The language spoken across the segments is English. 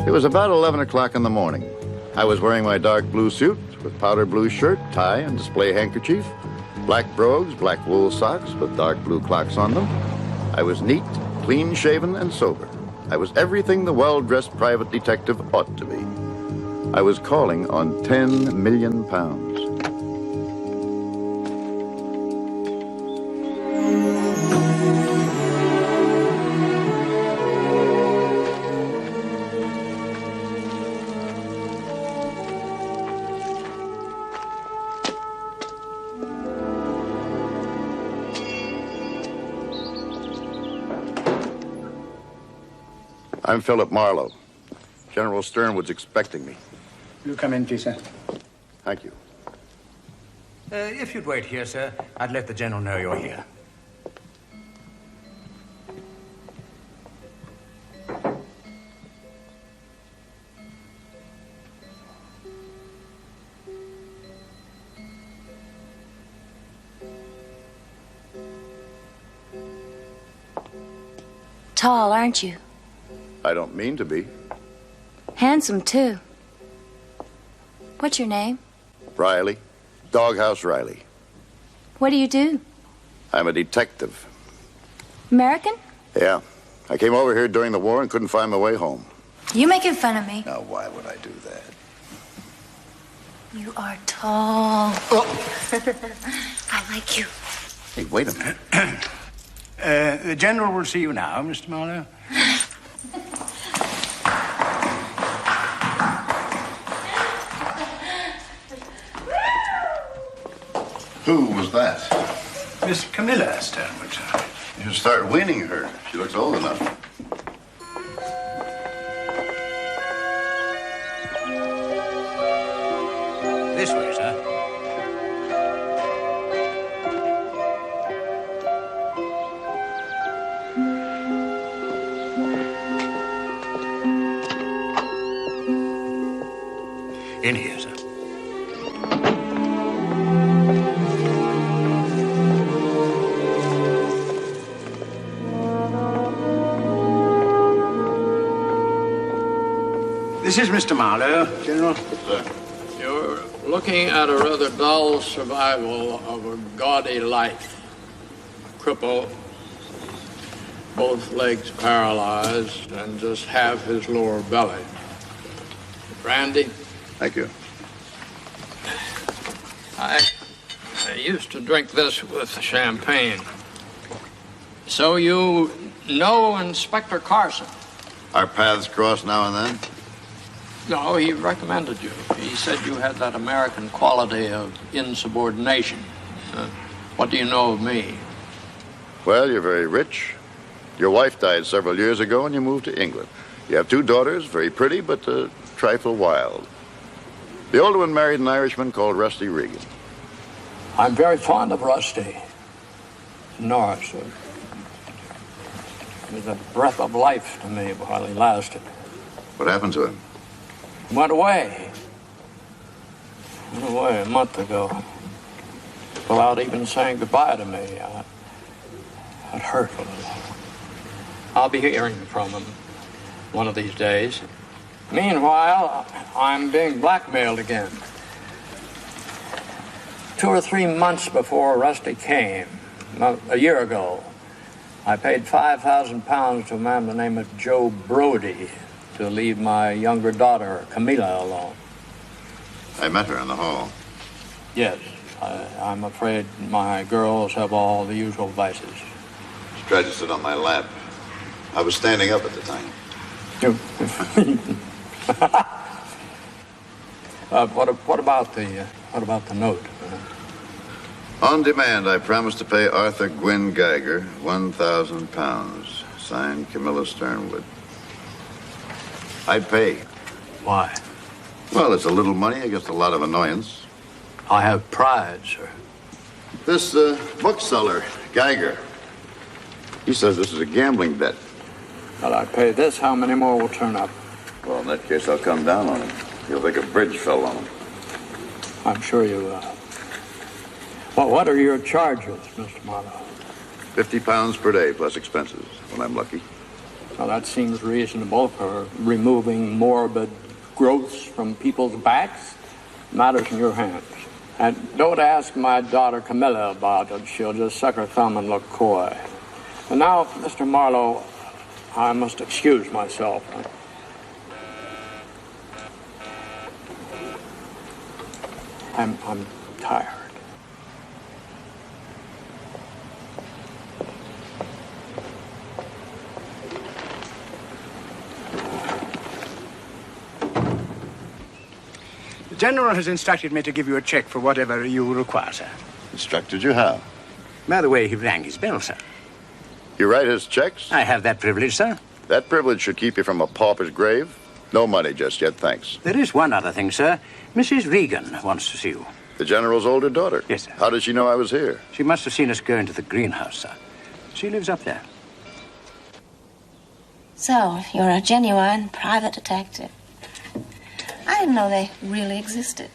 It was about 11 o'clock in the morning. I was wearing my dark blue suit with powder blue shirt, tie, and display handkerchief, black brogues, black wool socks with dark blue clocks on them. I was neat, clean-shaven, and sober. I was everything the well-dressed private detective ought to be. I was calling on 10 million pounds. I'm Philip Marlowe. General Sternwood's expecting me. You come in, please, sir. Thank you. If you'd wait here, sir, I'd let the General know you're here. Tall, aren't you? I don't mean to be. Handsome, too. What's your name? Riley. Doghouse Riley. What do you do? I'm a detective. American? Yeah. I came over here during the war and couldn't find my way home. You making fun of me? Now, why would I do that? You are tall. Oh. I like you. Hey, wait a minute. The General will see you now, Mr. Marlowe. Who was that? Miss Camilla Sternwood. You should start weaning her. She looks old enough. This way, sir. In here, sir. This is Mr. Marlowe, General. Sir. You're looking at a rather dull survival of a gaudy life. Cripple, both legs paralyzed, and just half his lower belly. Brandy? Thank you. I used to drink this with champagne. So you know Inspector Carson? Our paths cross now and then? No, he recommended you. He said you had that American quality of insubordination. What do you know of me? Well, you're very rich. Your wife died several years ago and you moved to England. You have 2 daughters, very pretty, but a trifle wild. The older one married an Irishman called Rusty Regan. I'm very fond of Rusty. Norris. He was a breath of life to me while he lasted. What happened to him? Went away. Went away a month ago. Without even saying goodbye to me. It hurt a little. I'll be hearing from him one of these days. Meanwhile, I'm being blackmailed again. 2 or 3 months before Rusty came, a year ago, I paid £5,000 to a man by the name of Joe Brody to leave my younger daughter, Camilla, alone. I met her in the hall. Yes, I'm afraid my girls have all the usual vices. She tried to sit on my lap. I was standing up at the time. What about the note? On demand, I promised to pay Arthur Gwynne Geiger £1,000. Signed, Camilla Sternwood. I'd pay. Why? Well, it's a little money against a lot of annoyance. I have pride, sir. This bookseller, Geiger, he says this is a gambling debt. Well, I pay this, how many more will turn up? Well, in that case, I'll come down on him. He'll think a bridge fell on him. I'm sure you will. Well, what are your charges, Mr. Marlowe? £50 per day plus expenses, when I'm lucky. Now, that seems reasonable for removing morbid growths from people's backs. Matters in your hands. And don't ask my daughter Camilla about it. She'll just suck her thumb and look coy. And now, Mr. Marlowe, I must excuse myself. I'm tired. The General has instructed me to give you a check for whatever you require, sir. Instructed you how? By the way, he rang his bell, sir. You write his checks? I have that privilege, sir. That privilege should keep you from a pauper's grave. No money just yet, thanks. There is one other thing, sir. Mrs. Regan wants to see you. The General's older daughter? Yes, sir. How did she know I was here? She must have seen us go into the greenhouse, sir. She lives up there. So, you're a genuine private detective. I didn't know they really existed.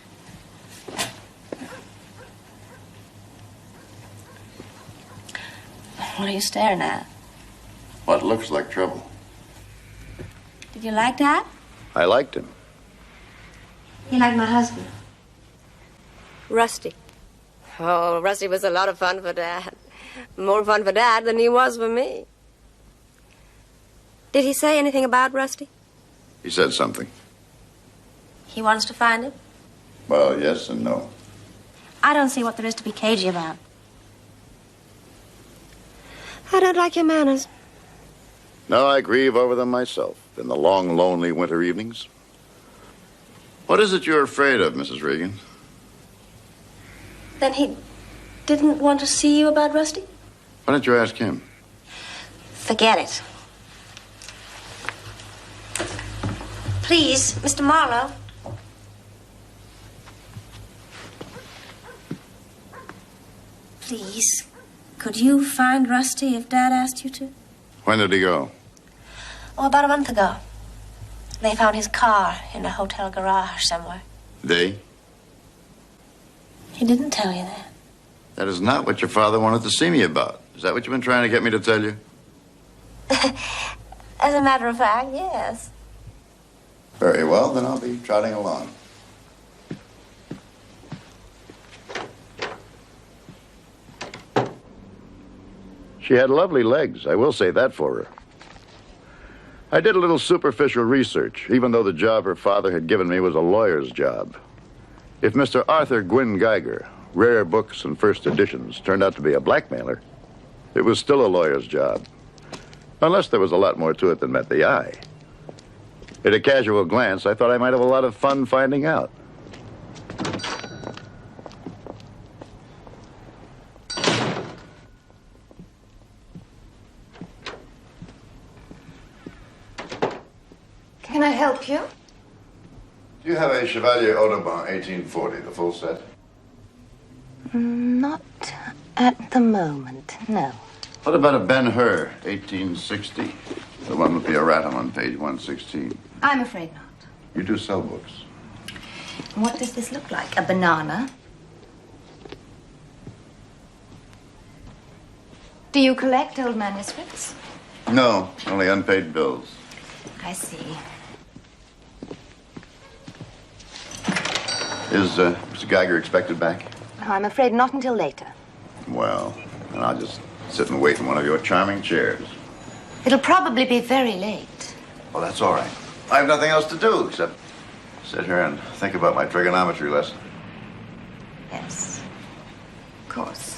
What are you staring at? What looks like trouble. Did you like Dad? I liked him. You like my husband? Rusty. Oh, Rusty was a lot of fun for Dad. More fun for Dad than he was for me. Did he say anything about Rusty? He said something. He wants to find him? Well, yes and no. I don't see what there is to be cagey about. I don't like your manners. No, I grieve over them myself in the long, lonely winter evenings. What is it you're afraid of, Mrs. Regan? Then he didn't want to see you about Rusty? Why don't you ask him? Forget it. Please, Mr. Marlowe. Please, could you find Rusty if Dad asked you to? When did he go? Oh, about a month ago. They found his car in a hotel garage somewhere. They? He didn't tell you that. That is not what your father wanted to see me about. Is that what you've been trying to get me to tell you? As a matter of fact, yes. Very well, then I'll be trotting along. She had lovely legs, I will say that for her. I did a little superficial research, even though the job her father had given me was a lawyer's job. If Mr. Arthur Gwynne Geiger, rare books and first editions, turned out to be a blackmailer, it was still a lawyer's job. Unless there was a lot more to it than met the eye. At a casual glance, I thought I might have a lot of fun finding out. Can I help you? Do you have a Chevalier Audubon 1840, the full set? Not at the moment, no. What about a Ben-Hur 1860? The one with the erratum on page 116. I'm afraid not. You do sell books. What does this look like? A banana? Do you collect old manuscripts? No, only unpaid bills. I see. Is Mr. Geiger expected back? No, I'm afraid not until later. Well, then I'll just sit and wait in one of your charming chairs. It'll probably be very late. Well, that's all right. I have nothing else to do except sit here and think about my trigonometry lesson. Yes, of course.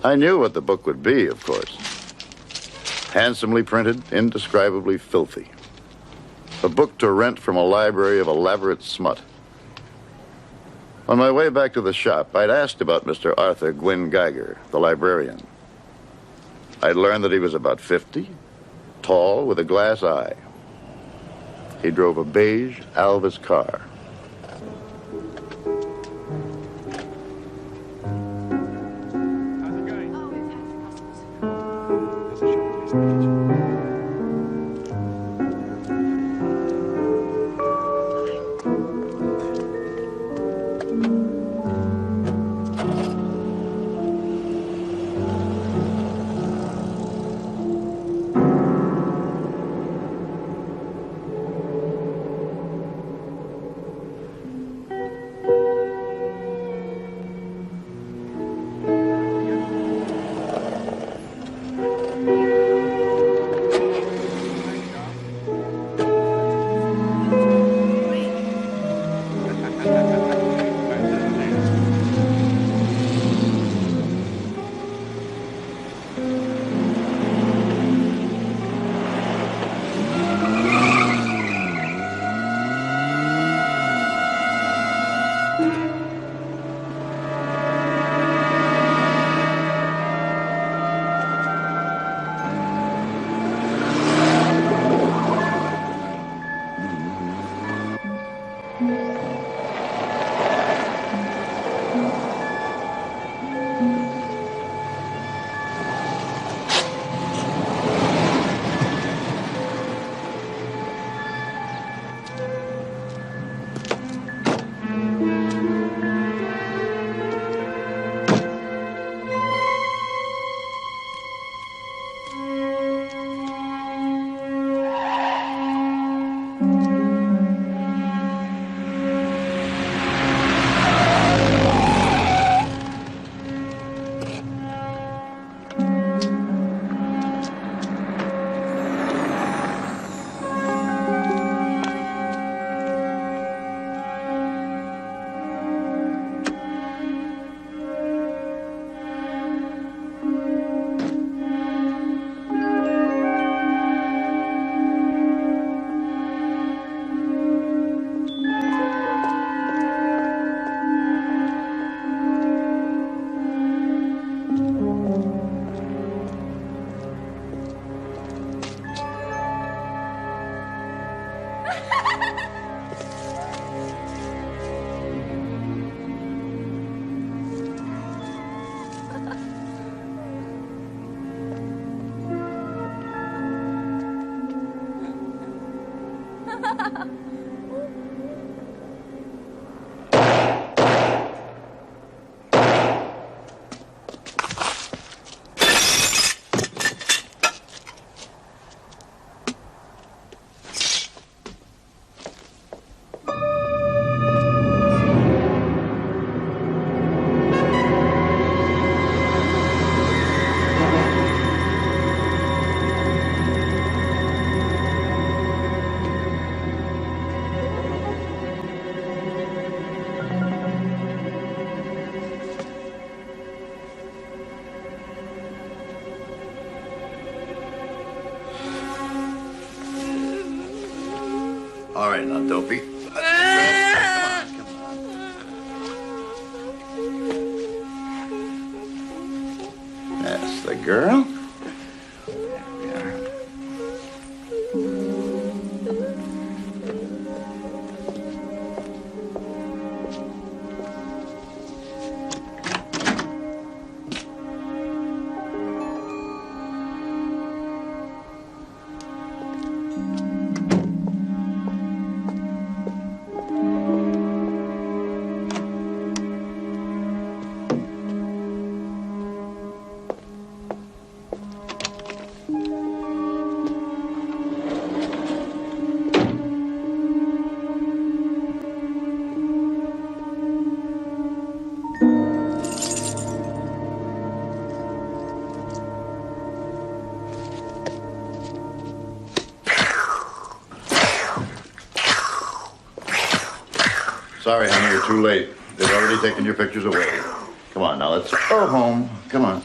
I knew what the book would be, of course. Handsomely printed, indescribably filthy. A book to rent from a library of elaborate smut. On my way back to the shop, I'd asked about Mr. Arthur Gwynne Geiger, the librarian. I'd learned that he was about 50, tall, with a glass eye. He drove a beige Alvis car. All right, now, Dopey. Come on, come on. That's the girl. There we are. Sorry, honey, you're too late. They've already taken your pictures away. Come on, now, let's go home. Come on.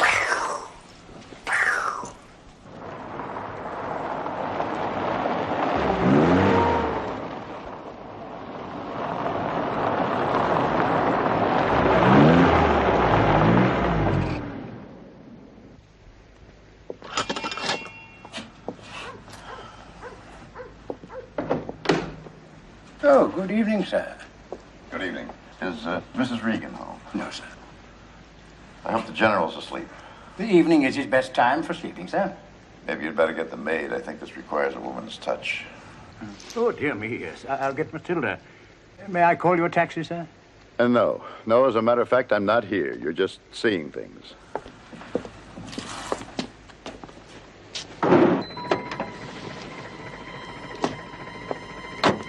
Oh, good evening, sir. Good evening. Is Mrs. Regan home? No, sir. I hope the General's asleep. The evening is his best time for sleeping, sir. Maybe you'd better get the maid. I think this requires a woman's touch. Oh, dear me, yes. I'll get Matilda. May I call you a taxi, sir? No. No, as a matter of fact, I'm not here. You're just seeing things.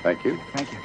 Thank you. Thank you.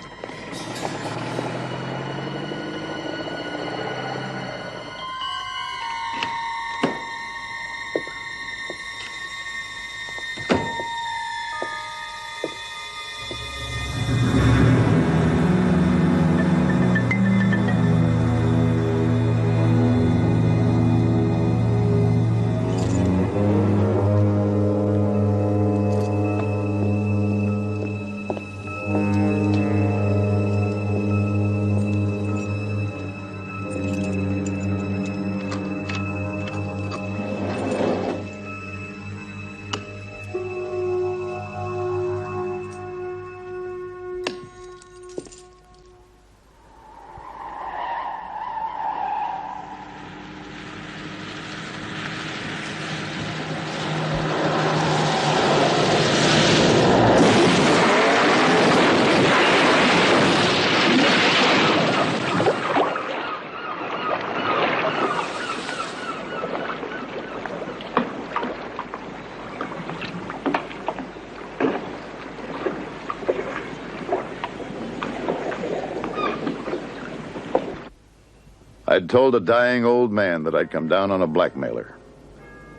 I'd told a dying old man that I'd come down on a blackmailer.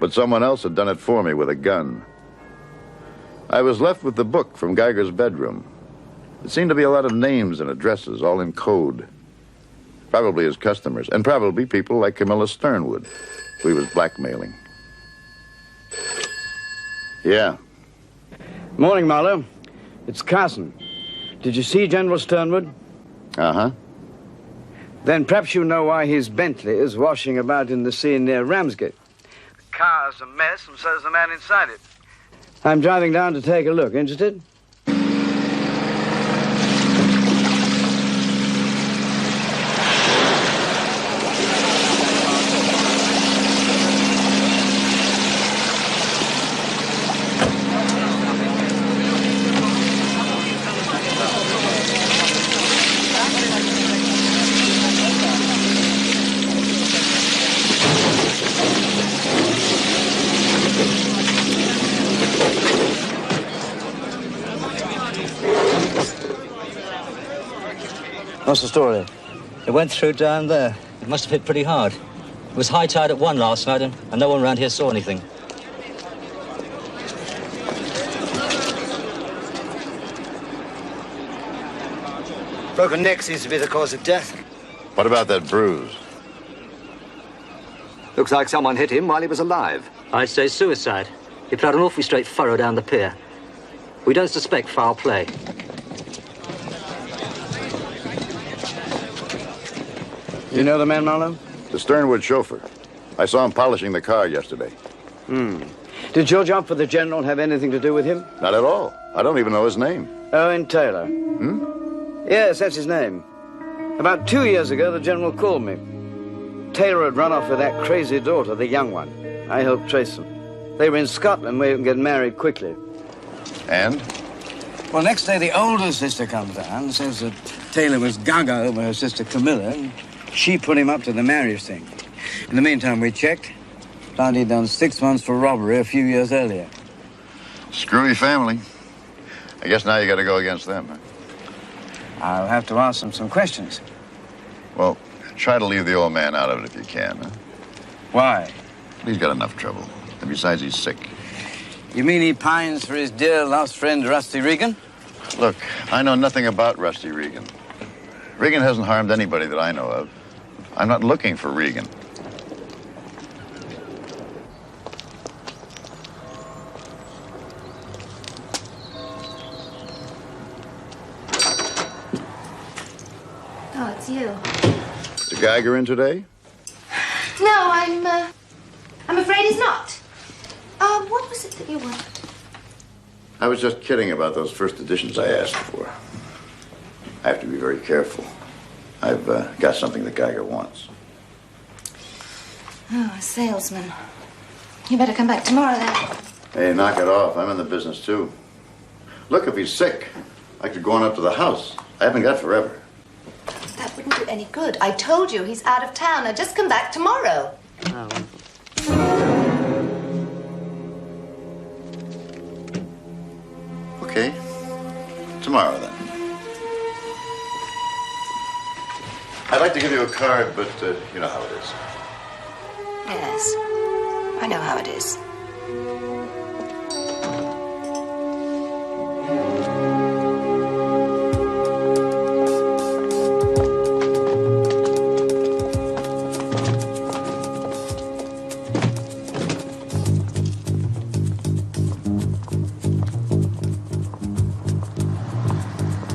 But someone else had done it for me with a gun. I was left with the book from Geiger's bedroom. It seemed to be a lot of names and addresses, all in code. Probably his customers, and probably people like Camilla Sternwood, who he was blackmailing. Yeah. Morning, Marlowe. It's Carson. Did you see General Sternwood? Uh-huh. Then perhaps you know why his Bentley is washing about in the sea near Ramsgate. The car's a mess, and so's the man inside it. I'm driving down to take a look. Interested? What's the story? It went through down there. It must have hit pretty hard. It was high tide at 1 last night, and no one around here saw anything. Broken neck seems to be the cause of death. What about that bruise? Looks like someone hit him while he was alive. I'd say suicide. He plowed an awfully straight furrow down the pier. We don't suspect foul play. You know the man, Marlowe? The Sternwood chauffeur. I saw him polishing the car yesterday. Did your job for the General have anything to do with him? Not at all. I don't even know his name. Owen Taylor. Yes, that's his name. About 2 years ago, the General called me. Taylor had run off with that crazy daughter, the young one. I helped trace them. They were in Scotland where you can get married quickly. And? Well, next day, the older sister comes down and says that Taylor was gaga over her sister Camilla, and she put him up to the marriage thing. In the meantime, we checked. Found he'd done 6 months for robbery a few years earlier. Screwy family. I guess now you got to go against them, huh? I'll have to ask them some questions. Well, try to leave the old man out of it if you can, huh? Why? He's got enough trouble. And besides, he's sick. You mean he pines for his dear lost friend, Rusty Regan? Look, I know nothing about Rusty Regan. Regan hasn't harmed anybody that I know of. I'm not looking for Regan. Oh, it's you. Is Geiger in today? No, I'm afraid he's not. What was it that you wanted? I was just kidding about those first editions I asked for. I have to be very careful. I've got something that Geiger wants. Oh, a salesman. You better come back tomorrow, then. Hey, knock it off. I'm in the business, too. Look, if he's sick, I could go on up to the house. I haven't got forever. That wouldn't do any good. I told you he's out of town. Now just come back tomorrow. Oh. Okay. Tomorrow, then. I'd like to give you a card, but you know how it is. Yes, I know how it is.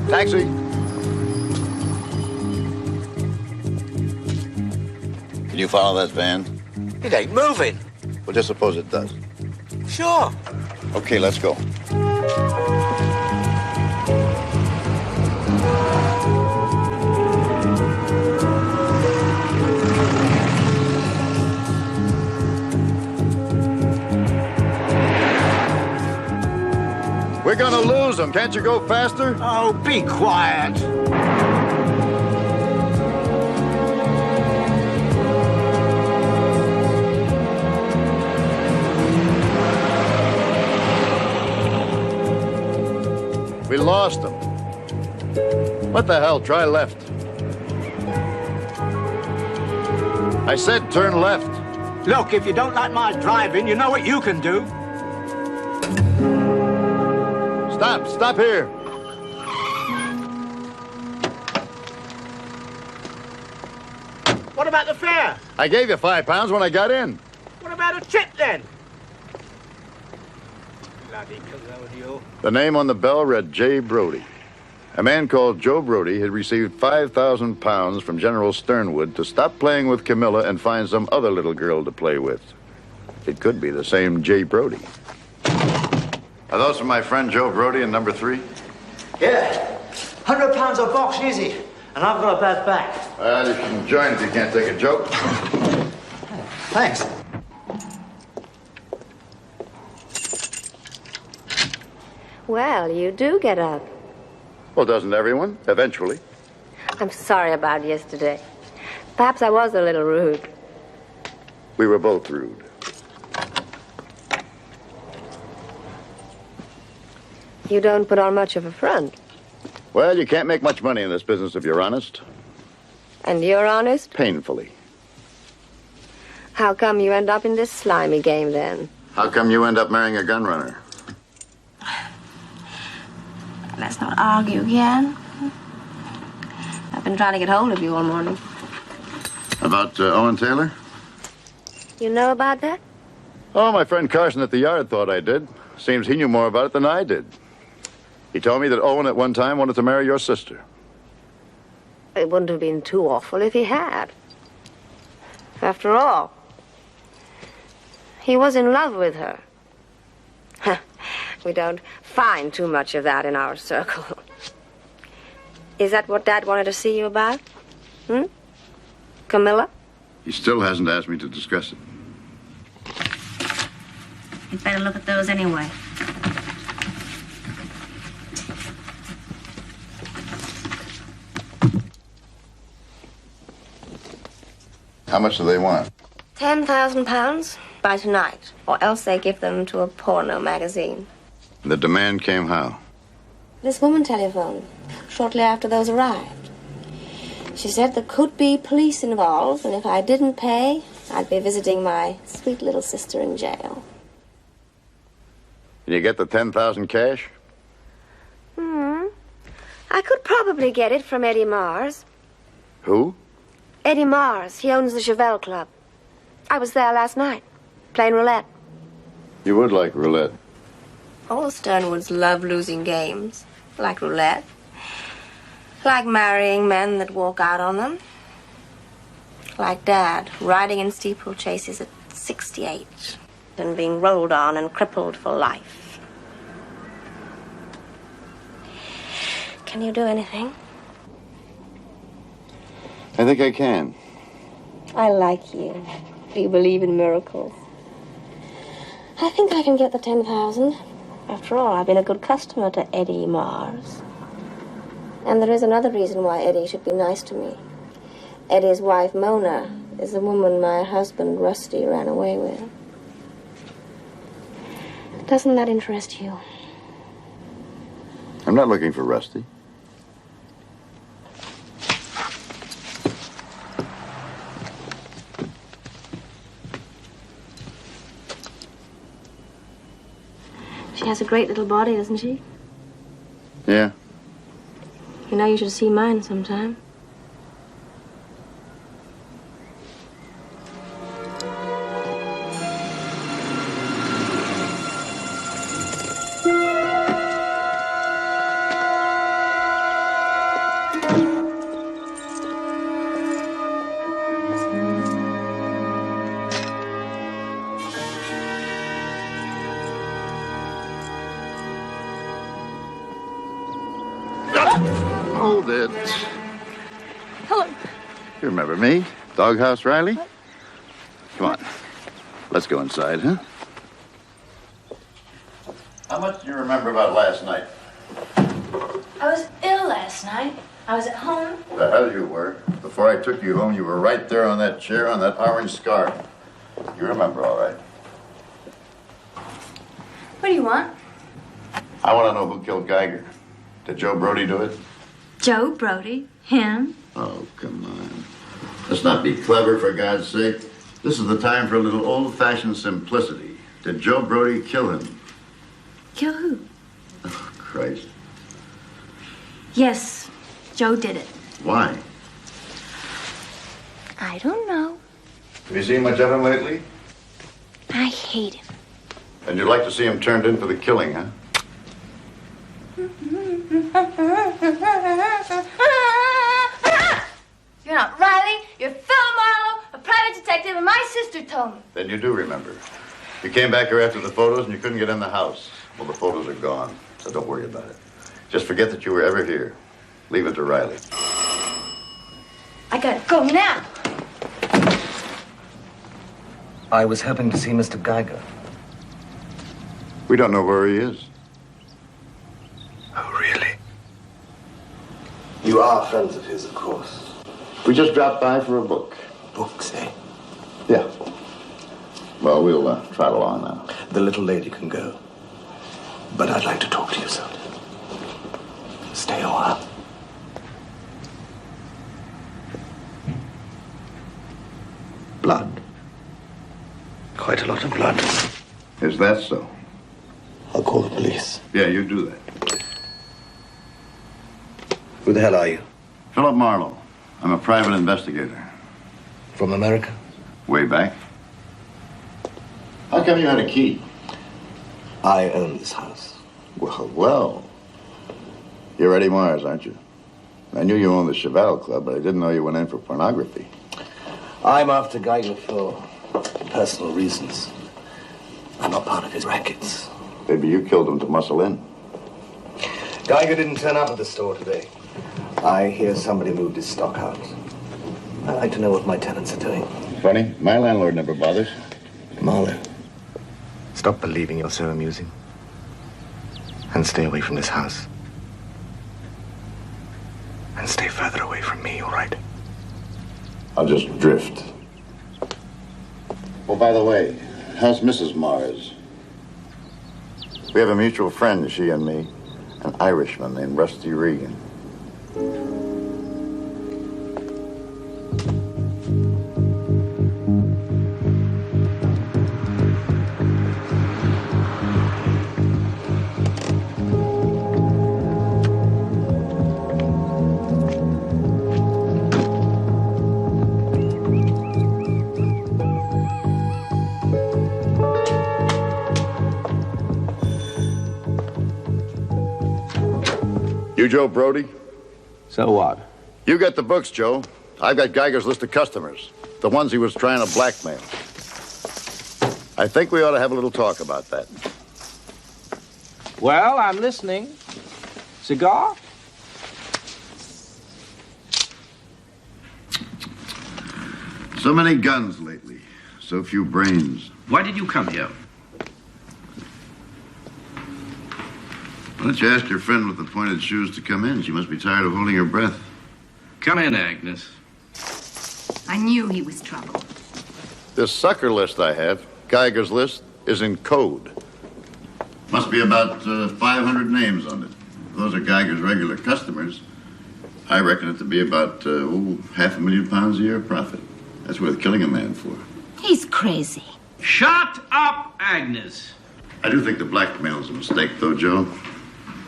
Taxi. Can you follow that van? It ain't moving. Well, just suppose it does. Sure. Okay, let's go. We're gonna lose them. Can't you go faster? Oh, be quiet. We lost them. What the hell? Try left. I said turn left. Look, if you don't like my driving, you know what you can do. Stop here. What about the fare? I gave you £5 when I got in. What about a tip, then? Bloody colonial. The name on the bell read J. Brody. A man called Joe Brody had received £5,000 from General Sternwood to stop playing with Camilla and find some other little girl to play with. It could be the same J. Brody. Are those from my friend Joe Brody in number 3? Yeah. £100 a box, easy. And I've got a bad back. Well, you shouldn't join if you can't take a joke. Thanks. Well, you do get up. Well, doesn't everyone? Eventually. I'm sorry about yesterday. Perhaps I was a little rude. We were both rude. You don't put on much of a front. Well, you can't make much money in this business if you're honest. And you're honest? Painfully. How come you end up in this slimy game, then? How come you end up marrying a gun runner? Let's not argue again. I've been trying to get hold of you all morning. About Owen Taylor? You know about that? Oh, my friend Carson at the yard thought I did. Seems he knew more about it than I did. He told me that Owen at one time wanted to marry your sister. It wouldn't have been too awful if he had. After all, he was in love with her. We don't find too much of that in our circle. Is that what Dad wanted to see you about? Camilla? He still hasn't asked me to discuss it. You'd better look at those anyway. How much do they want? £10,000 by tonight, or else they give them to a porno magazine. The demand came how? This woman telephoned shortly after those arrived. She said there could be police involved, and if I didn't pay, I'd be visiting my sweet little sister in jail. Can you get the 10,000 cash? I could probably get it from Eddie Mars. Who? Eddie Mars. He owns the Chevelle Club. I was there last night, playing roulette. You would like roulette. All Sternwoods love losing games, like roulette. Like marrying men that walk out on them. Like Dad, riding in steeplechases at 68 and being rolled on and crippled for life. Can you do anything? I think I can. I like you. Do you believe in miracles? I think I can get the 10,000. After all, I've been a good customer to Eddie Mars. And there is another reason why Eddie should be nice to me. Eddie's wife, Mona, is the woman my husband, Rusty, ran away with. Doesn't that interest you? I'm not looking for Rusty. She has a great little body, doesn't she? Yeah. You know, you should see mine sometime. Hold it. Hello. You remember me? Doghouse Riley? Come on. Let's go inside, huh? How much do you remember about last night? I was ill last night. I was at home. The hell you were. Before I took you home, you were right there on that chair on that orange scarf. You remember all right. What do you want? I want to know who killed Geiger. Did Joe Brody do it? Joe Brody? Him? Oh, come on. Let's not be clever, for God's sake. This is the time for a little old-fashioned simplicity. Did Joe Brody kill him? Kill who? Oh, Christ. Yes, Joe did it. Why? I don't know. Have you seen much of him lately? I hate him. And you'd like to see him turned in for the killing, huh? You're not Riley. You're Philip Marlowe, a private detective, and my sister told me. Then you do remember. You came back here after the photos and you couldn't get in the house. Well, the photos are gone, so don't worry about it. Just forget that you were ever here. Leave it to Riley. I gotta go now. I was hoping to see Mr. Geiger. We don't know where he is. Oh, really? You are friends of his, of course. We just dropped by for a book. Books, eh? Yeah. Well, we'll travel on now. The little lady can go. But I'd like to talk to you, sir. Stay a while. Blood. Quite a lot of blood. Is that so? I'll call the police. Yeah, you do that. Who the hell are you? Philip Marlowe. I'm a private investigator. From America? Way back. How come you had a key? I own this house. Well. You're Eddie Mars, aren't you? I knew you owned the Cheval Club, but I didn't know you went in for pornography. I'm after Geiger for personal reasons. I'm not part of his rackets. Maybe you killed him to muscle in. Geiger didn't turn up at the store today. I hear somebody moved his stock out. I like to know what my tenants are doing. Funny, my landlord never bothers. Marlowe, stop believing you're so amusing. And stay away from this house. And stay further away from me, all right? I'll just drift. Oh, by the way, how's Mrs. Mars? We have a mutual friend, she and me, an Irishman named Rusty Regan. You Joe Brody? So what? You get the books, Joe. I've got Geiger's list of customers, the ones he was trying to blackmail. I think we ought to have a little talk about that. Well, I'm listening. Cigar? So many guns lately. So few brains. Why did you come here? Why don't you ask your friend with the pointed shoes to come in? She must be tired of holding her breath. Come in, Agnes. I knew he was trouble. This sucker list I have, Geiger's list, is in code. Must be about 500 names on it. If those are Geiger's regular customers, I reckon it to be about £500,000 a year profit. That's worth killing a man for. He's crazy. Shut up, Agnes. I do think the blackmail's a mistake, though, Joe.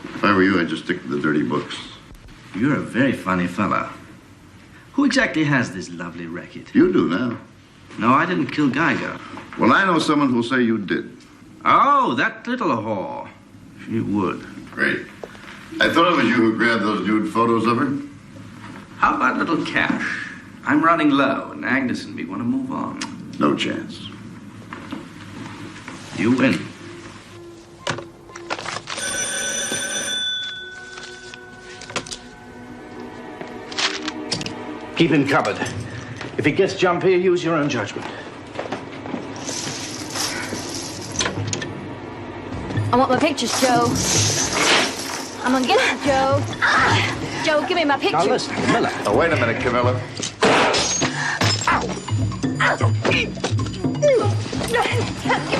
If I were you, I'd just stick to the dirty books. You're a very funny fella. Who exactly has this lovely racket? You do now. No, I didn't kill Geiger. Well, I know someone who'll say you did. Oh, that little whore. She would. Great. I thought it was you who grabbed those nude photos of her. How about little cash? I'm running low, and Agnes and me want to move on. No chance. You win. Keep him covered. If he gets jumpy, use your own judgment. I want my pictures, Joe. I'm gonna get them, Joe. Joe, give me my pictures. Now listen, Camilla. Oh, wait a minute, Camilla. Give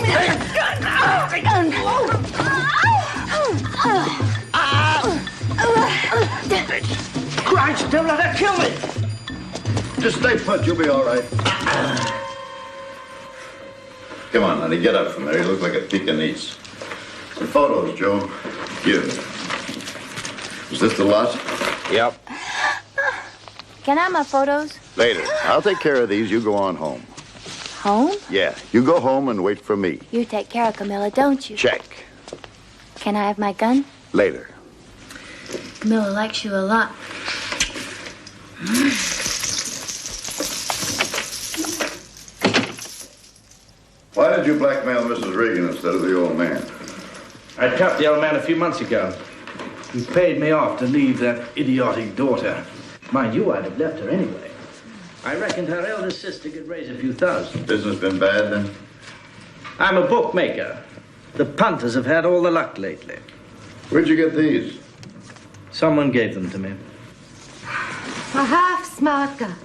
me that gun. Christ, don't let her kill me. Just stay put, you'll be all right. Come on, honey, get up from there. You look like a Pekingese. Some photos, Joe. Here. Is this the lot? Yep. Can I have my photos? Later. I'll take care of these. You go on home. Home? Yeah, you go home and wait for me. You take care of Camilla, don't you? Check. Can I have my gun? Later. Camilla likes you a lot. Why did you blackmail Mrs. Regan instead of the old man? I tapped the old man a few months ago. He paid me off to leave that idiotic daughter. Mind you, I'd have left her anyway. I reckoned her elder sister could raise a few thousand. Business been bad, then? I'm a bookmaker. The punters have had all the luck lately. Where'd you get these? Someone gave them to me. A half-smart girl.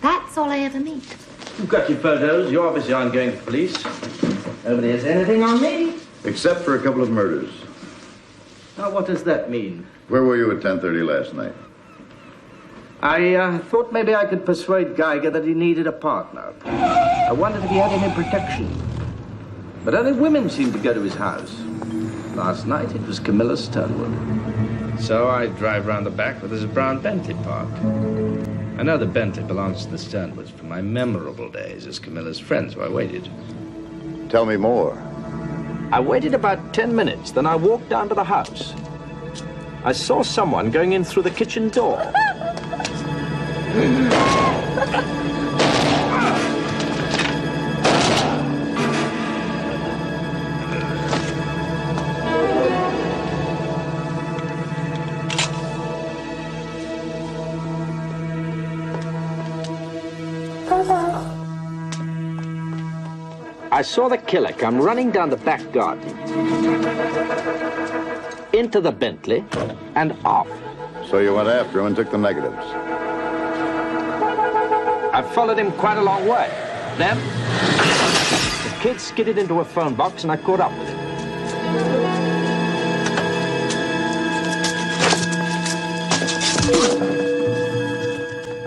That's all I ever meet. You've got your photos. You obviously aren't going to the police. Nobody has anything on me. Except for a couple of murders. Now, what does that mean? Where were you at 10:30 last night? I thought maybe I could persuade Geiger that he needed a partner. I wondered if he had any protection. But only women seemed to go to his house. Last night, it was Camilla Sternwood. So I drive round the back with his brown Bentley parked. I know the Bentley belongs to the Sternwoods from my memorable days as Camilla's friend, so I waited. Tell me more. I waited about 10 minutes, then I walked down to the house. I saw someone going in through the kitchen door. I saw the killer come running down the back garden, into the Bentley, and off. So you went after him and took the negatives. I followed him quite a long way. Then, the kid skidded into a phone box and I caught up with him.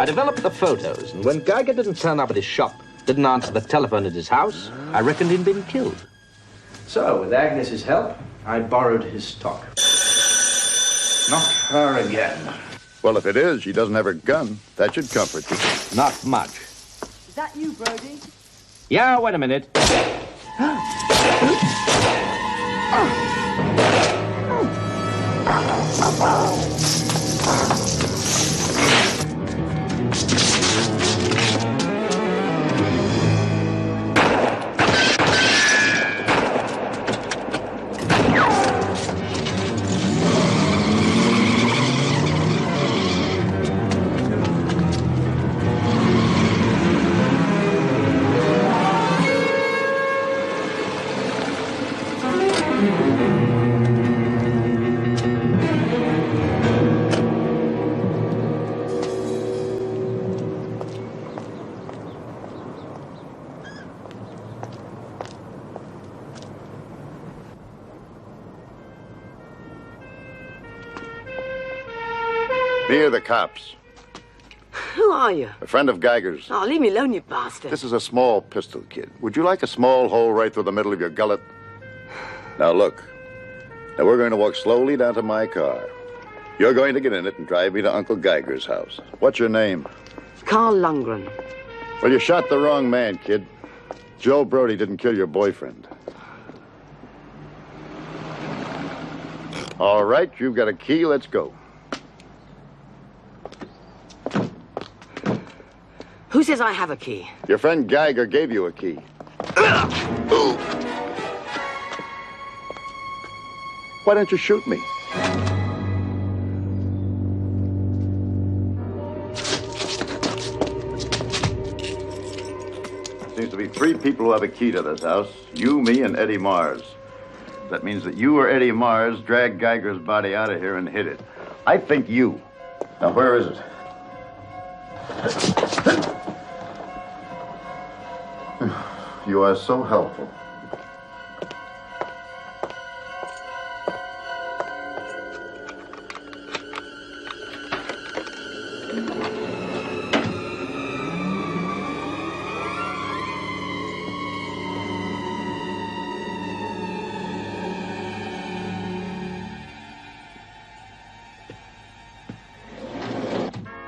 I developed the photos, and when Geiger didn't turn up at his shop, didn't answer the telephone at his house, I reckoned he'd been killed. So, with Agnes's help, I borrowed his stock. Not her again. Well, if it is, she doesn't have her gun. That should comfort you. Not much. Is that you, Brody? Yeah, wait a minute. Me or the cops? Who are you? A friend of Geiger's. Oh, leave me alone, you bastard. This is a small pistol, kid. Would you like a small hole right through the middle of your gullet? Now, look. Now, we're going to walk slowly down to my car. You're going to get in it and drive me to Uncle Geiger's house. What's your name? Carl Lundgren. Well, you shot the wrong man, kid. Joe Brody didn't kill your boyfriend. All right, you've got a key. Let's go. Who says I have a key? Your friend Geiger gave you a key. Why don't you shoot me? Seems to be 3 people who have a key to this house. You, me, and Eddie Mars. That means that you or Eddie Mars dragged Geiger's body out of here and hid it. I think you. Now, where is it? You are so helpful.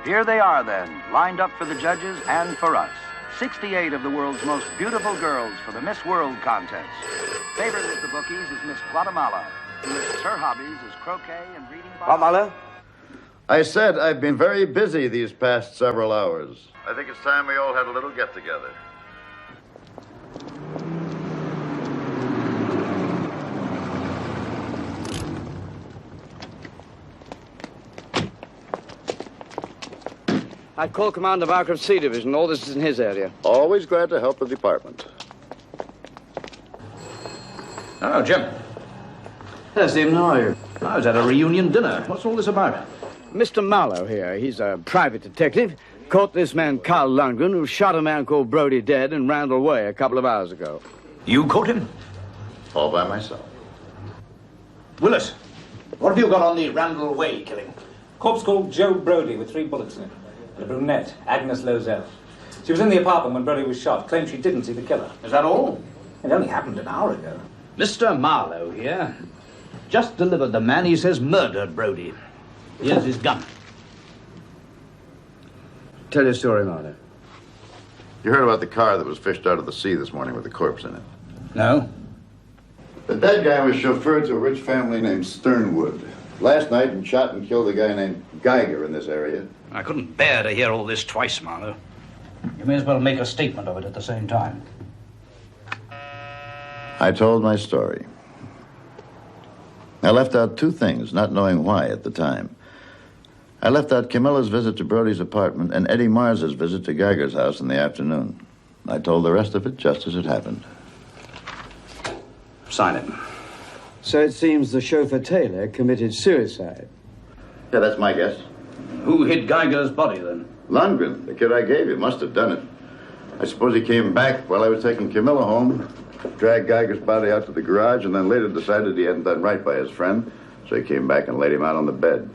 Here they are, then, lined up for the judges and for us. 68 of the world's most beautiful girls for the Miss World contest. Favored with the bookies is Miss Guatemala, who lists her hobbies as croquet and reading... Guatemala? I said I've been very busy these past several hours. I think it's time we all had a little get-together. I'd call Commander Barker of C Division. All this is in his area. Always glad to help the department. Oh, Jim. Yes, Stephen, how are you? I was at a reunion dinner. What's all this about? Mr. Marlowe here. He's a private detective. Caught this man, Carl Lundgren, who shot a man called Brody dead in Randall Way a couple of hours ago. You caught him? All by myself. Willis, what have you got on the Randall Way killing? Corpse called Joe Brody with 3 bullets in it. And a brunette, Agnes Lozelle. She was in the apartment when Brody was shot. Claimed she didn't see the killer. Is that all? It only happened an hour ago. Mr. Marlowe here. Just delivered the man he says murdered Brody. Here's his gun. Tell your story, Marlowe. You heard about the car that was fished out of the sea this morning with the corpse in it? No. The dead guy was chauffeured to a rich family named Sternwood. Last night, and shot and killed a guy named Geiger in this area. I couldn't bear to hear all this twice, Marlowe. You may as well make a statement of it at the same time. I told my story. I left out 2 things, not knowing why at the time. I left out Camilla's visit to Brody's apartment and Eddie Mars's visit to Geiger's house in the afternoon. I told the rest of it just as it happened. Sign it. So it seems the chauffeur Taylor committed suicide. Yeah, that's my guess. Who hid Geiger's body, then? Lundgren, the kid I gave you, must have done it. I suppose he came back while I was taking Camilla home, dragged Geiger's body out to the garage, and then later decided he hadn't done right by his friend, so he came back and laid him out on the bed.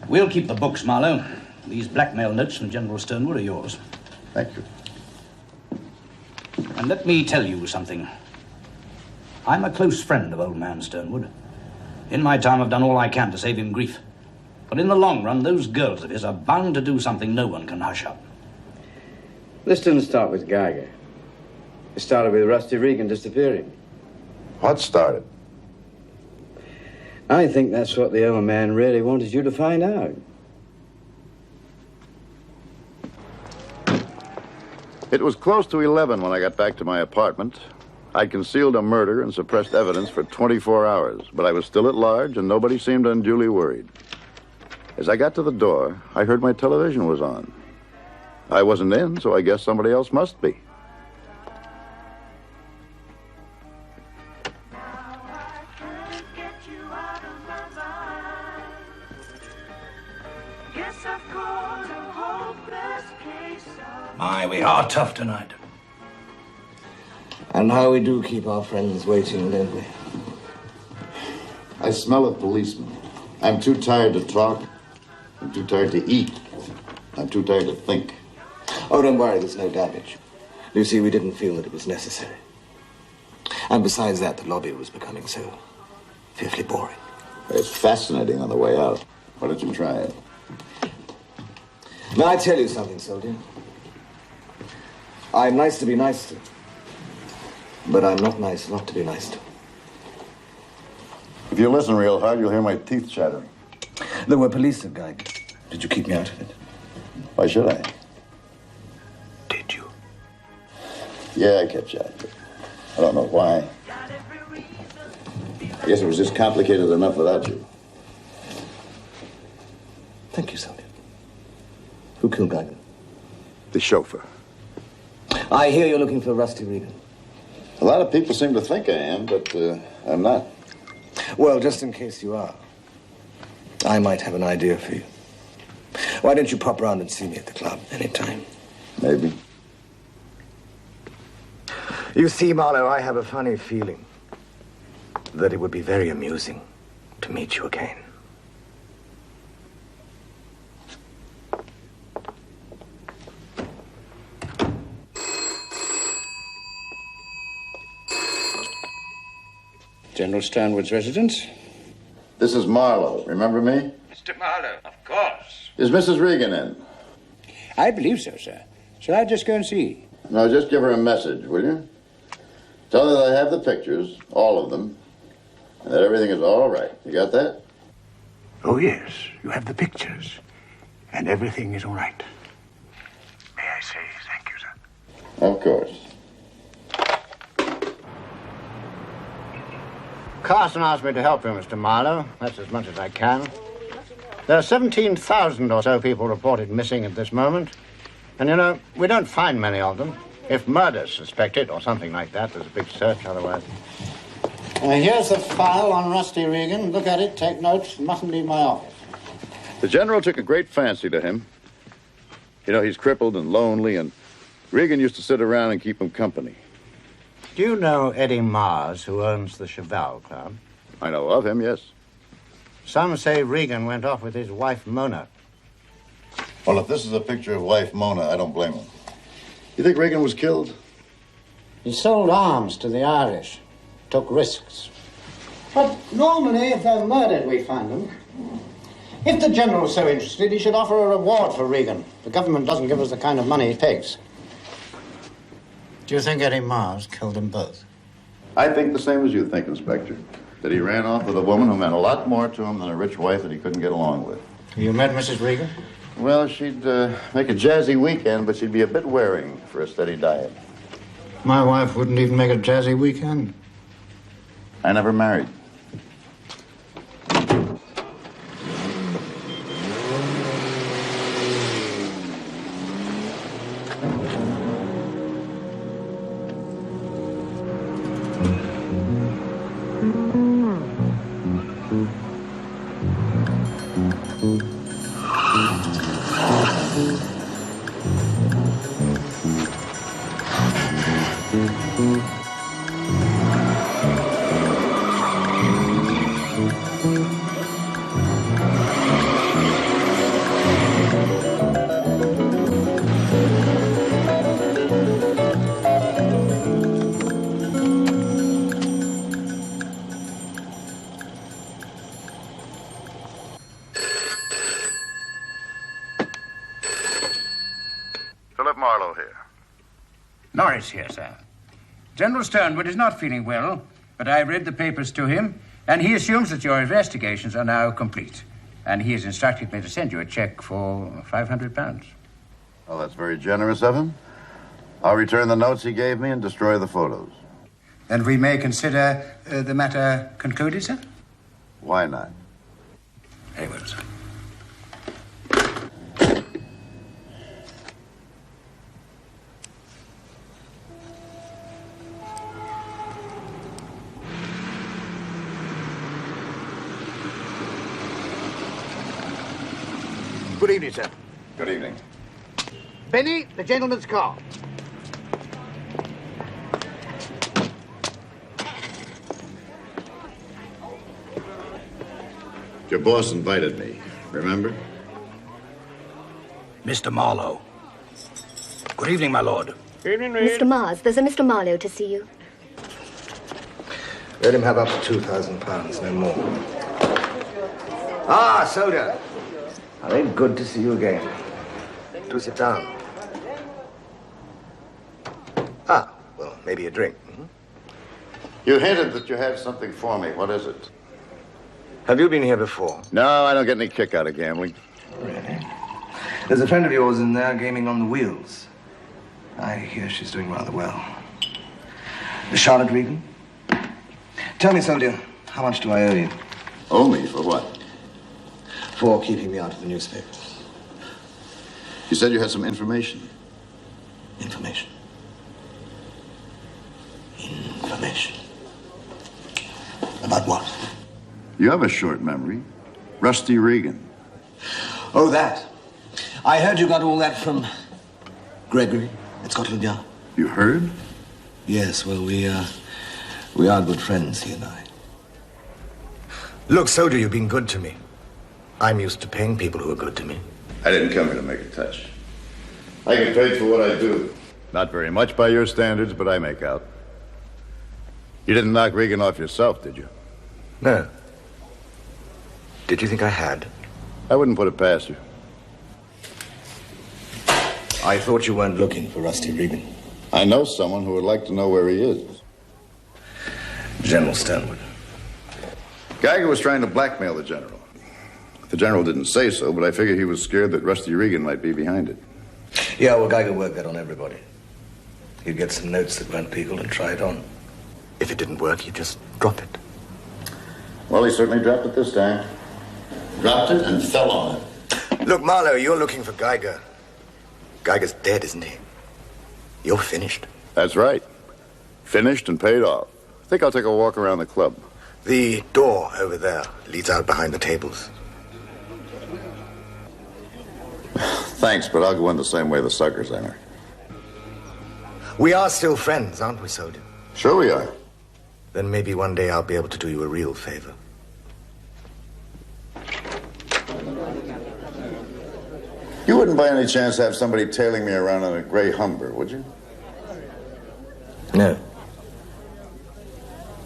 We'll keep the books, Marlowe. These blackmail notes from General Sternwood are yours. Thank you. And let me tell you something. I'm a close friend of old man Sternwood. In my time, I've done all I can to save him grief. But in the long run, those girls of his are bound to do something no one can hush up. This didn't start with Geiger. It started with Rusty Regan disappearing. What started? I think that's what the old man really wanted you to find out. It was close to 11 when I got back to my apartment. I'd concealed a murder and suppressed evidence for 24 hours, but I was still at large and nobody seemed unduly worried. As I got to the door, I heard my television was on. I wasn't in, so I guess somebody else must be. My, we are tough tonight. And how we do keep our friends waiting, don't we? I smell a policeman. I'm too tired to talk. I'm too tired to eat. I'm too tired to think. Oh, don't worry, there's no damage. You see, we didn't feel that it was necessary. And besides that, the lobby was becoming so fearfully boring. It's fascinating on the way out. Why don't you try it? May I tell you something, soldier? I'm nice to be nice to. But I'm not nice not to be nice to. If you listen real hard, you'll hear my teeth chattering. There were police at Geiger. Did you keep me out of it? Why should I? Did you? Yeah, I kept you out of it. I don't know why. I guess it was just complicated enough without you. Thank you, soldier. Who killed Geiger? The chauffeur. I hear you're looking for Rusty Regan. A lot of people seem to think I am, but I'm not. Well, just in case you are, I might have an idea for you. Why don't you pop round and see me at the club anytime? Maybe. You see, Marlowe, I have a funny feeling that it would be very amusing to meet you again. General Sternwood's residence? This is Marlowe. Remember me? Mr. Marlowe, of course. Is Mrs. Regan in? I believe so, sir. Shall I just go and see? No, just give her a message, will you? Tell her that I have the pictures, all of them, and that everything is all right. You got that? Oh, yes. You have the pictures. And everything is all right. May I say thank you, sir? Of course. Carson asked me to help you, Mr. Marlowe. That's as much as I can. There are 17,000 or so people reported missing at this moment. And, you know, we don't find many of them. If murder's suspected or something like that, there's a big search otherwise. Here's the file on Rusty Regan. Look at it, take notes. Mustn't leave my office. The general took a great fancy to him. You know, he's crippled and lonely, and Regan used to sit around and keep him company. Do you know Eddie Mars, who owns the Cheval Club? I know of him, yes. Some say Regan went off with his wife, Mona. Well, if this is a picture of wife Mona, I don't blame him. You think Regan was killed? He sold arms to the Irish, took risks. But normally, if they're murdered, we find them. If the general's so interested, he should offer a reward for Regan. The government doesn't give us the kind of money it takes. Do you think Eddie Mars killed them both? I think the same as you think, Inspector. That he ran off with a woman who meant a lot more to him than a rich wife that he couldn't get along with. You met Mrs. Regan? Well, she'd make a jazzy weekend, but she'd be a bit wearing for a steady diet. My wife wouldn't even make a jazzy weekend. I never married. Philip Marlowe here. Norris here, sir. General Sternwood is not feeling well, but I read the papers to him, and he assumes that your investigations are now complete. And he has instructed me to send you a check for £500. Well, that's very generous of him. I'll return the notes he gave me and destroy the photos. Then we may consider the matter concluded, sir? Why not? Very well, sir. Good evening, sir. Good evening. Benny, the gentleman's car. Your boss invited me, remember? Mr. Marlowe. Good evening, my lord. Evening, Reed. Mr. Mars, there's a Mr. Marlowe to see you. Let him have up to £2,000, no more. Ah, Soda. Very good to see you again. Do sit down. Ah, well, maybe a drink. You hinted that you had something for me. What is it? Have you been here before? No, I don't get any kick out of gambling. Really? There's a friend of yours in there gaming on the wheels. I hear she's doing rather well. Charlotte Regan? Tell me, soldier, how much do I owe you? Owe me for what? For keeping me out of the newspapers. You said you had some information. Information. Information. About what? You have a short memory. Rusty Regan. Oh, that. I heard you got all that from Gregory at Scotland Yard. You heard? Yes, well, we are good friends, he and I. Look, soldier, you've been good to me. I'm used to paying people who are good to me. I didn't come here to make a touch. I get paid for what I do. Not very much by your standards, but I make out. You didn't knock Regan off yourself, did you? No. Did you think I had? I wouldn't put it past you. I thought you weren't looking for Rusty Regan. I know someone who would like to know where he is. General Sternwood. Geiger was trying to blackmail the general. The general didn't say so, but I figured he was scared that Rusty Regan might be behind it. Yeah, well, Geiger worked that on everybody. He'd get some notes that weren't legal and try it on. If it didn't work, he'd just drop it. Well, he certainly dropped it this time. Dropped it and fell on it. Look, Marlowe, you're looking for Geiger. Geiger's dead, isn't he? You're finished. That's right. Finished and paid off. I think I'll take a walk around the club. The door over there leads out behind the tables. Thanks, but I'll go in the same way the suckers enter. We are still friends, aren't we, soldier? Sure we are. Then maybe one day I'll be able to do you a real favor. You wouldn't by any chance have somebody tailing me around in a gray Humber, would you? No.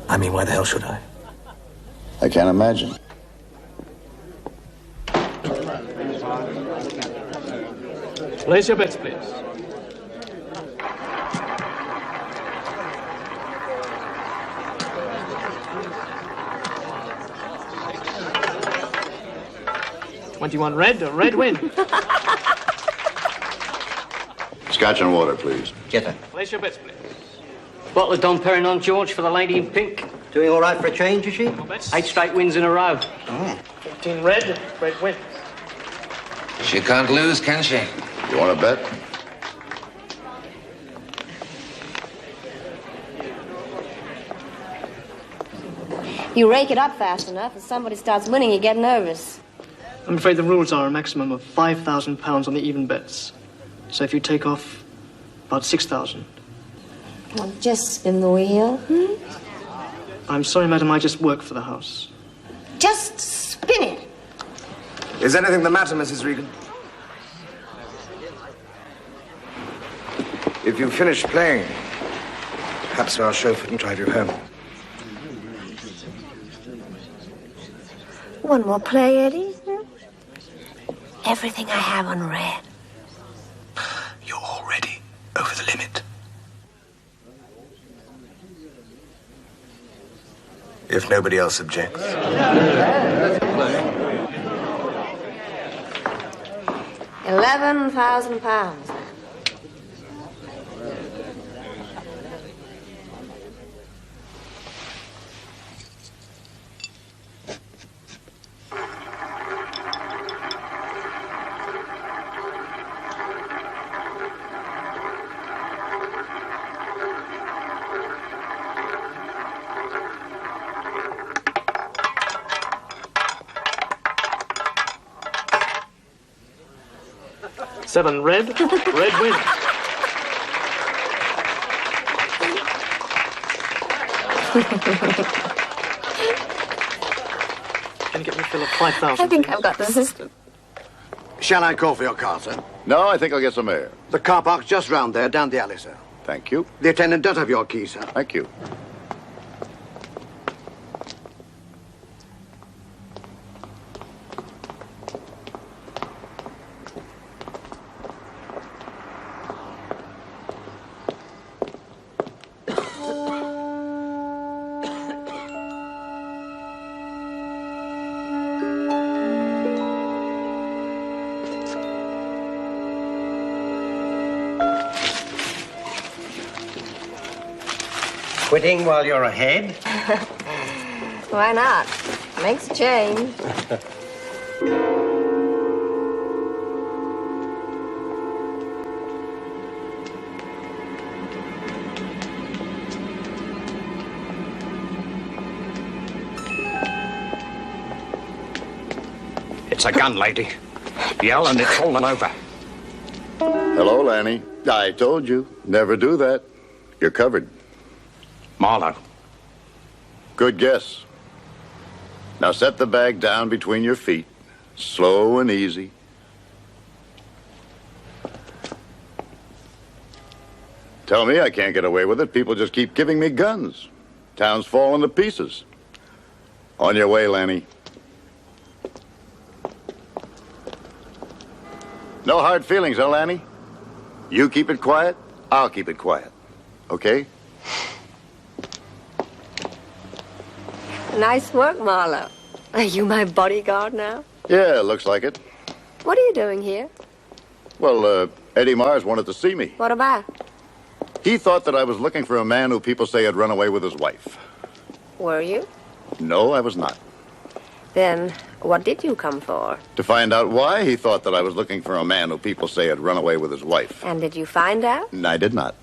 I mean, why the hell should I? I can't imagine. Place your bets, please. $21 red, a red win. Scotch and water, please. Get that. Place your bets, please. Bottle of Dom Perignon, George, for the lady in pink. Doing all right for a change, is she? 8 straight wins in a row. 15 red, red win. She can't lose, can she? You want to bet? You rake it up fast enough, and somebody starts winning, you get nervous. I'm afraid the rules are a maximum of £5,000 on the even bets. So if you take off about 6,000. Well, just spin the wheel. I'm sorry, madam, I just work for the house. Just spin it. Is anything the matter, Mrs. Regan? If you finish playing, perhaps our chauffeur can drive you home. One more play, Eddie. Everything I have on red. You're already over the limit. If nobody else objects. £11,000. $7 red, red wins. Can you get me Philip 5,000? I think I've got the system. Shall I call for your car, sir? No, I think I'll get some air. The car park's just round there, down the alley, sir. Thank you. The attendant does have your key, sir. Thank you. Quitting while you're ahead? Why not? Makes a change. It's a gun, lady. Yell and it's all over. Hello, Lanny. I told you, never do that. You're covered. Marlowe. Good guess. Now set the bag down between your feet. Slow and easy. Tell me I can't get away with it. People just keep giving me guns. Town's falling to pieces. On your way, Lanny. No hard feelings, huh, Lanny? You keep it quiet, I'll keep it quiet. Okay? Nice work, Marlowe. Are you my bodyguard now? Yeah, looks like it. What are you doing here? Well, Eddie Mars wanted to see me. What about? He thought that I was looking for a man who people say had run away with his wife. Were you? No, I was not. Then, what did you come for? To find out why he thought that I was looking for a man who people say had run away with his wife. And did you find out? And I did not.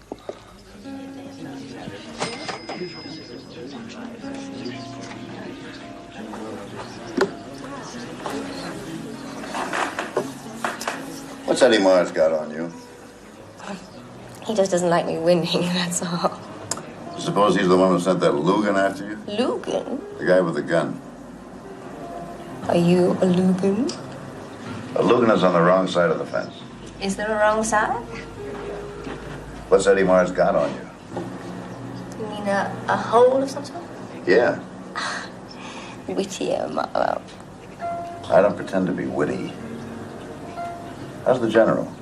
What's Eddie Mars got on you? He just doesn't like me winning, that's all. Suppose he's the one who sent that Lugan after you? Lugan? The guy with the gun. Are you a Lugan? A Lugan is on the wrong side of the fence. Is there a wrong side? What's Eddie Mars got on you? You mean a hole of some sort? Yeah. Wittier, Marlowe. I don't pretend to be witty. How's the general?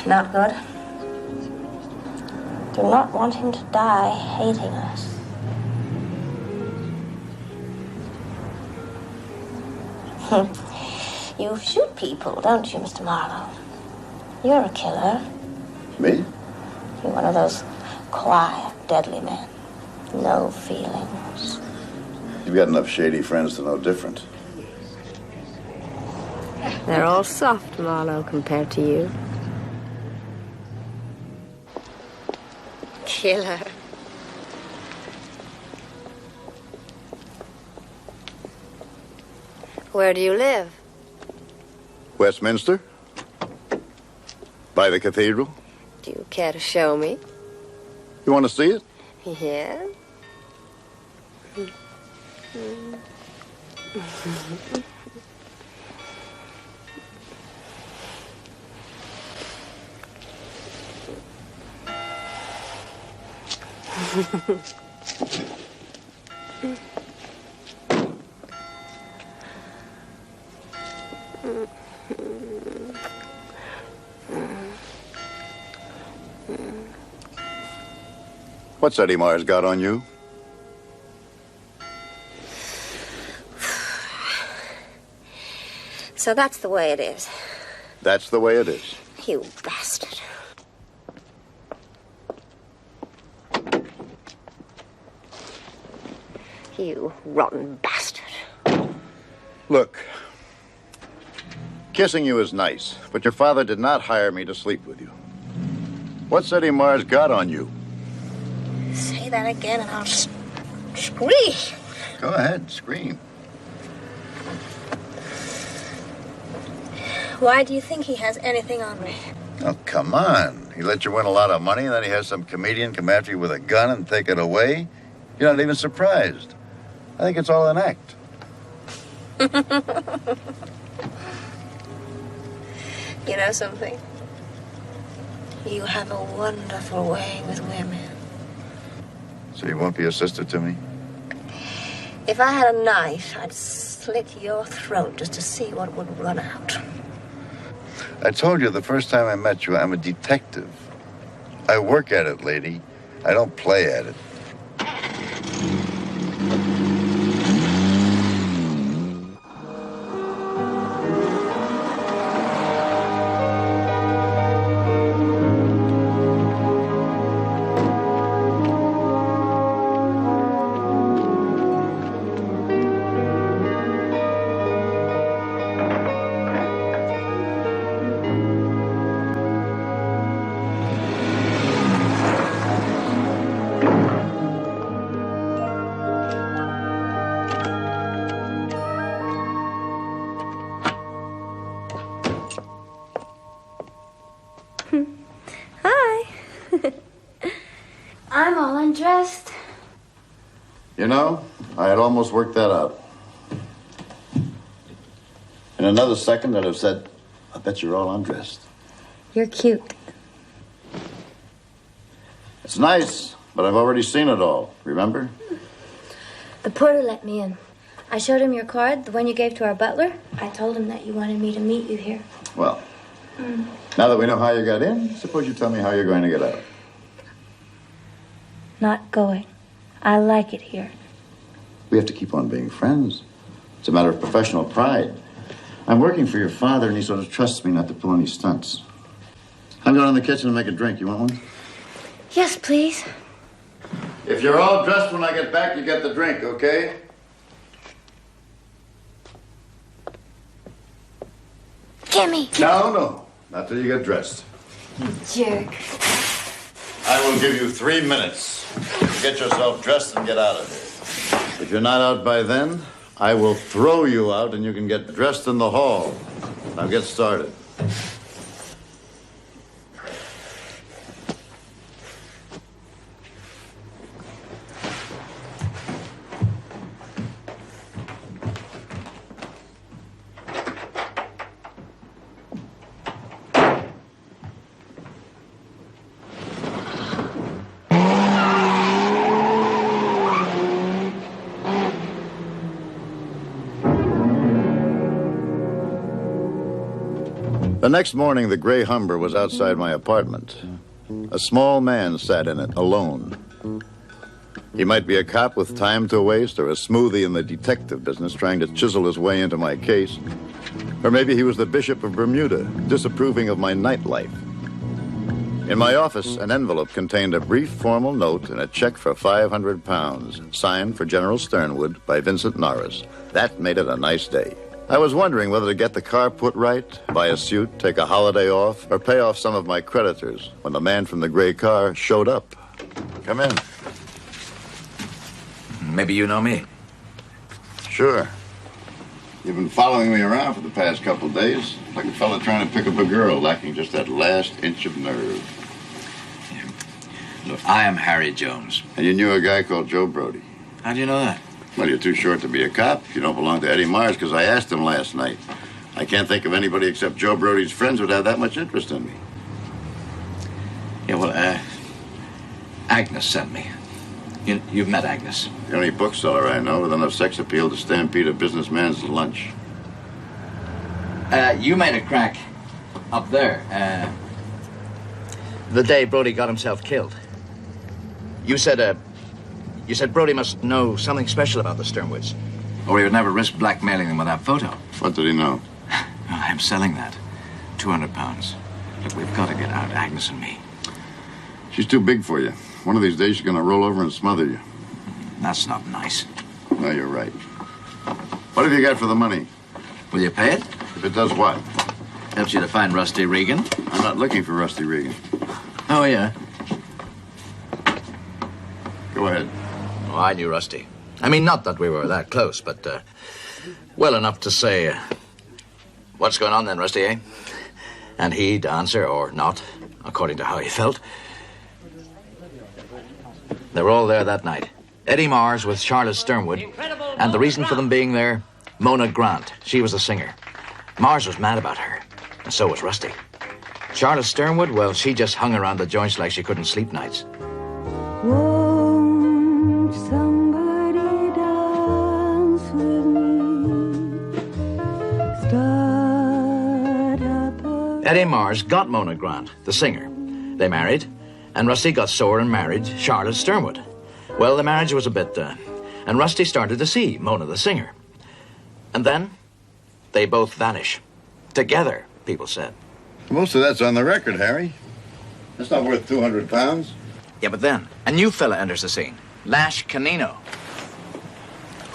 Not good. Do not want him to die hating us. You shoot people, don't you, Mr. Marlowe? You're a killer. Me? You're one of those quiet, deadly men. No feelings. You've got enough shady friends to know different. They're all soft, Marlowe, compared to you. Killer. Where do you live? Westminster? By the cathedral? Do you care to show me? You want to see it? Yeah. What's Eddie Mars got on you? So that's the way it is. That's the way it is. You bastard. You rotten bastard. Look, kissing you is nice, but your father did not hire me to sleep with you. What's Eddie Mars got on you? Say that again and I'll scream. Go ahead, scream. Why do you think he has anything on me? Oh, come on. He let you win a lot of money, and then he has some comedian come after you with a gun and take it away? You're not even surprised. I think it's all an act. You know something? You have a wonderful way with women. So you won't be a sister to me? If I had a knife, I'd slit your throat just to see what would run out. I told you the first time I met you, I'm a detective. I work at it, lady. I don't play at it. I'm all undressed. You know, I had almost worked that out. In another second, I'd have said, I bet you're all undressed. You're cute. It's nice, but I've already seen it all, remember? The porter let me in. I showed him your card, the one you gave to our butler. I told him that you wanted me to meet you here. Well, now that we know how you got in, suppose you tell me how you're going to get out. Not going. I like it here. We have to keep on being friends. It's a matter of professional pride. I'm working for your father, and he sort of trusts me not to pull any stunts. I'm going in the kitchen to make a drink. You want one? Yes, please. If you're all dressed when I get back, you get the drink, okay? Gimme. No. Not till you get dressed. You jerk. I will give you 3 minutes. Get yourself dressed and get out of here. If you're not out by then, I will throw you out and you can get dressed in the hall. Now get started. The next morning, the gray Humber was outside my apartment. A small man sat in it, alone. He might be a cop with time to waste, or a smoothie in the detective business trying to chisel his way into my case. Or maybe he was the Bishop of Bermuda, disapproving of my nightlife. In my office, an envelope contained a brief formal note and a check for £500, signed for General Sternwood by Vincent Norris. That made it a nice day. I was wondering whether to get the car put right, buy a suit, take a holiday off, or pay off some of my creditors when the man from the gray car showed up. Come in. Maybe you know me. Sure. You've been following me around for the past couple days, like a fella trying to pick up a girl, lacking just that last inch of nerve. Look, I am Harry Jones. And you knew a guy called Joe Brody. How do you know that? Well, you're too short to be a cop. You don't belong to Eddie Mars, because I asked him last night. I can't think of anybody except Joe Brody's friends who'd have that much interest in me. Yeah, well, Agnes sent me. You've met Agnes. The only bookseller I know with enough sex appeal to stampede a businessman's lunch. You made a crack up there. The day Brody got himself killed. You said Brody must know something special about the Sternwoods. Or he would never risk blackmailing them with that photo. What did he know? I'm selling that. £200. Look, we've got to get out, Agnes and me. She's too big for you. One of these days she's going to roll over and smother you. That's not nice. No, you're right. What have you got for the money? Will you pay it? If it does what? Helps you to find Rusty Regan. I'm not looking for Rusty Regan. Oh, yeah? Go ahead. Oh, I knew Rusty. I mean, not that we were that close, but well enough to say, what's going on then, Rusty, eh? And he'd answer, or not, according to how he felt. They were all there that night. Eddie Mars with Charlotte Sternwood. And the reason for them being there, Mona Grant. She was a singer. Mars was mad about her. And so was Rusty. Charlotte Sternwood, well, she just hung around the joints like she couldn't sleep nights. Won't somebody dance with me? Start up a... Eddie Mars got Mona Grant, the singer. They married, and Rusty got sore and married Charlotte Sternwood. Well, the marriage was a bit, and Rusty started to see Mona, the singer. And then, they both vanish. Together, people said. Most of that's on the record, Harry. That's not worth 200 pounds. Yeah, but then, a new fella enters the scene. Lash Canino.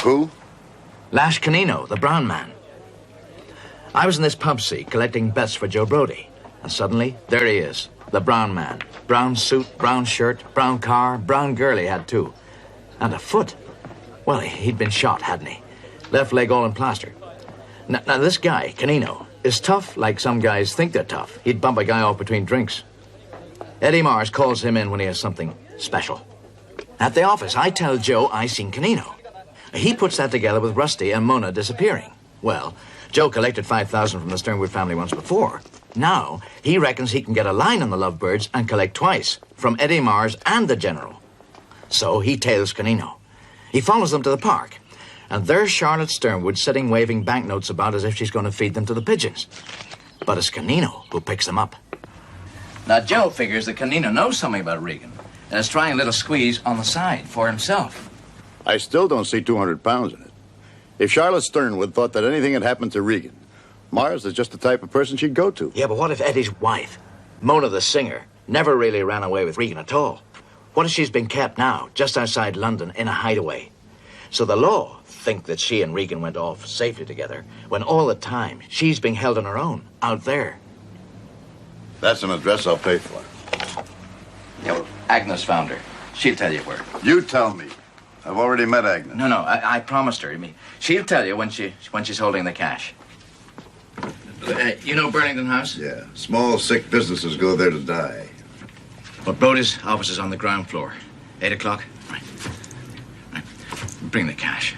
Who? Lash Canino, the brown man. I was in this pub seat collecting bets for Joe Brody. And suddenly, there he is, the brown man. Brown suit, brown shirt, brown car, brown girl he had too. And a foot. Well, he'd been shot, hadn't he? Left leg all in plaster. Now this guy, Canino, is tough like some guys think they're tough. He'd bump a guy off between drinks. Eddie Mars calls him in when he has something special. At the office, I tell Joe I seen Canino. He puts that together with Rusty and Mona disappearing. Well, Joe collected $5,000 from the Sternwood family once before. Now, he reckons he can get a line on the Lovebirds and collect twice, from Eddie Mars and the General. So he tails Canino. He follows them to the park. And there's Charlotte Sternwood sitting waving banknotes about as if she's going to feed them to the pigeons. But it's Canino who picks them up. Now, Joe figures that Canino knows something about Regan and is trying a little squeeze on the side for himself. I still don't see 200 pounds in it. If Charlotte Sternwood thought that anything had happened to Regan, Mars is just the type of person she'd go to. Yeah, but what if Eddie's wife, Mona the singer, never really ran away with Regan at all? What if she's been kept now, just outside London, in a hideaway? So the law think that she and Regan went off safely together, when all the time she's being held on her own, out there. That's an address I'll pay for. Yeah, well, Agnes found her. She'll tell you where. You tell me. I've already met Agnes. No, I promised her. I mean, she'll tell you when she's holding the cash. You know Burlington House? Yeah. Small, sick businesses go there to die. Well, Brody's office is on the ground floor. 8 o'clock? Right. Bring the cash.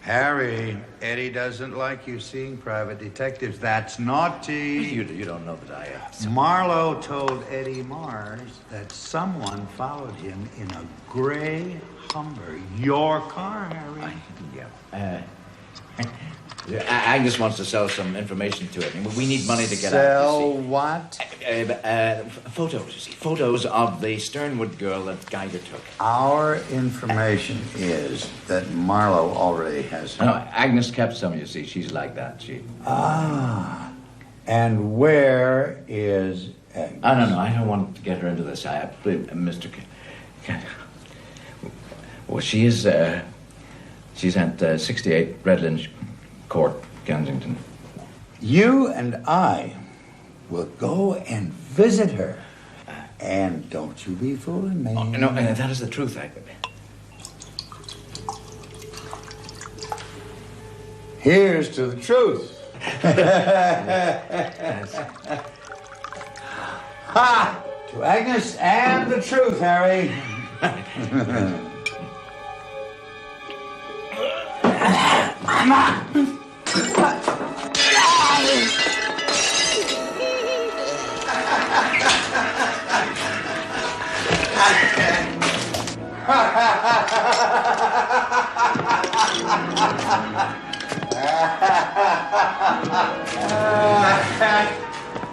Harry, Eddie doesn't like you seeing private detectives. That's naughty. You don't know that I am. Marlowe told Eddie Mars that someone followed him in a gray Hummer. Your car, Harry. Agnes wants to sell some information to it. We need money to get out. Sell what? Photos, you see. Photos of the Sternwood girl that Geiger took. Our information is that Marlowe already has... No, Agnes kept some, you see. She's like that. Ah. And where is Agnes? No. I don't want to get her into this. Mr. Well, she is... she's at 68 Redlands Court, Kensington. You and I will go and visit her. And don't you be fooling me. No, that is the truth. Here's to the truth. Ha! To Agnes and the truth, Harry.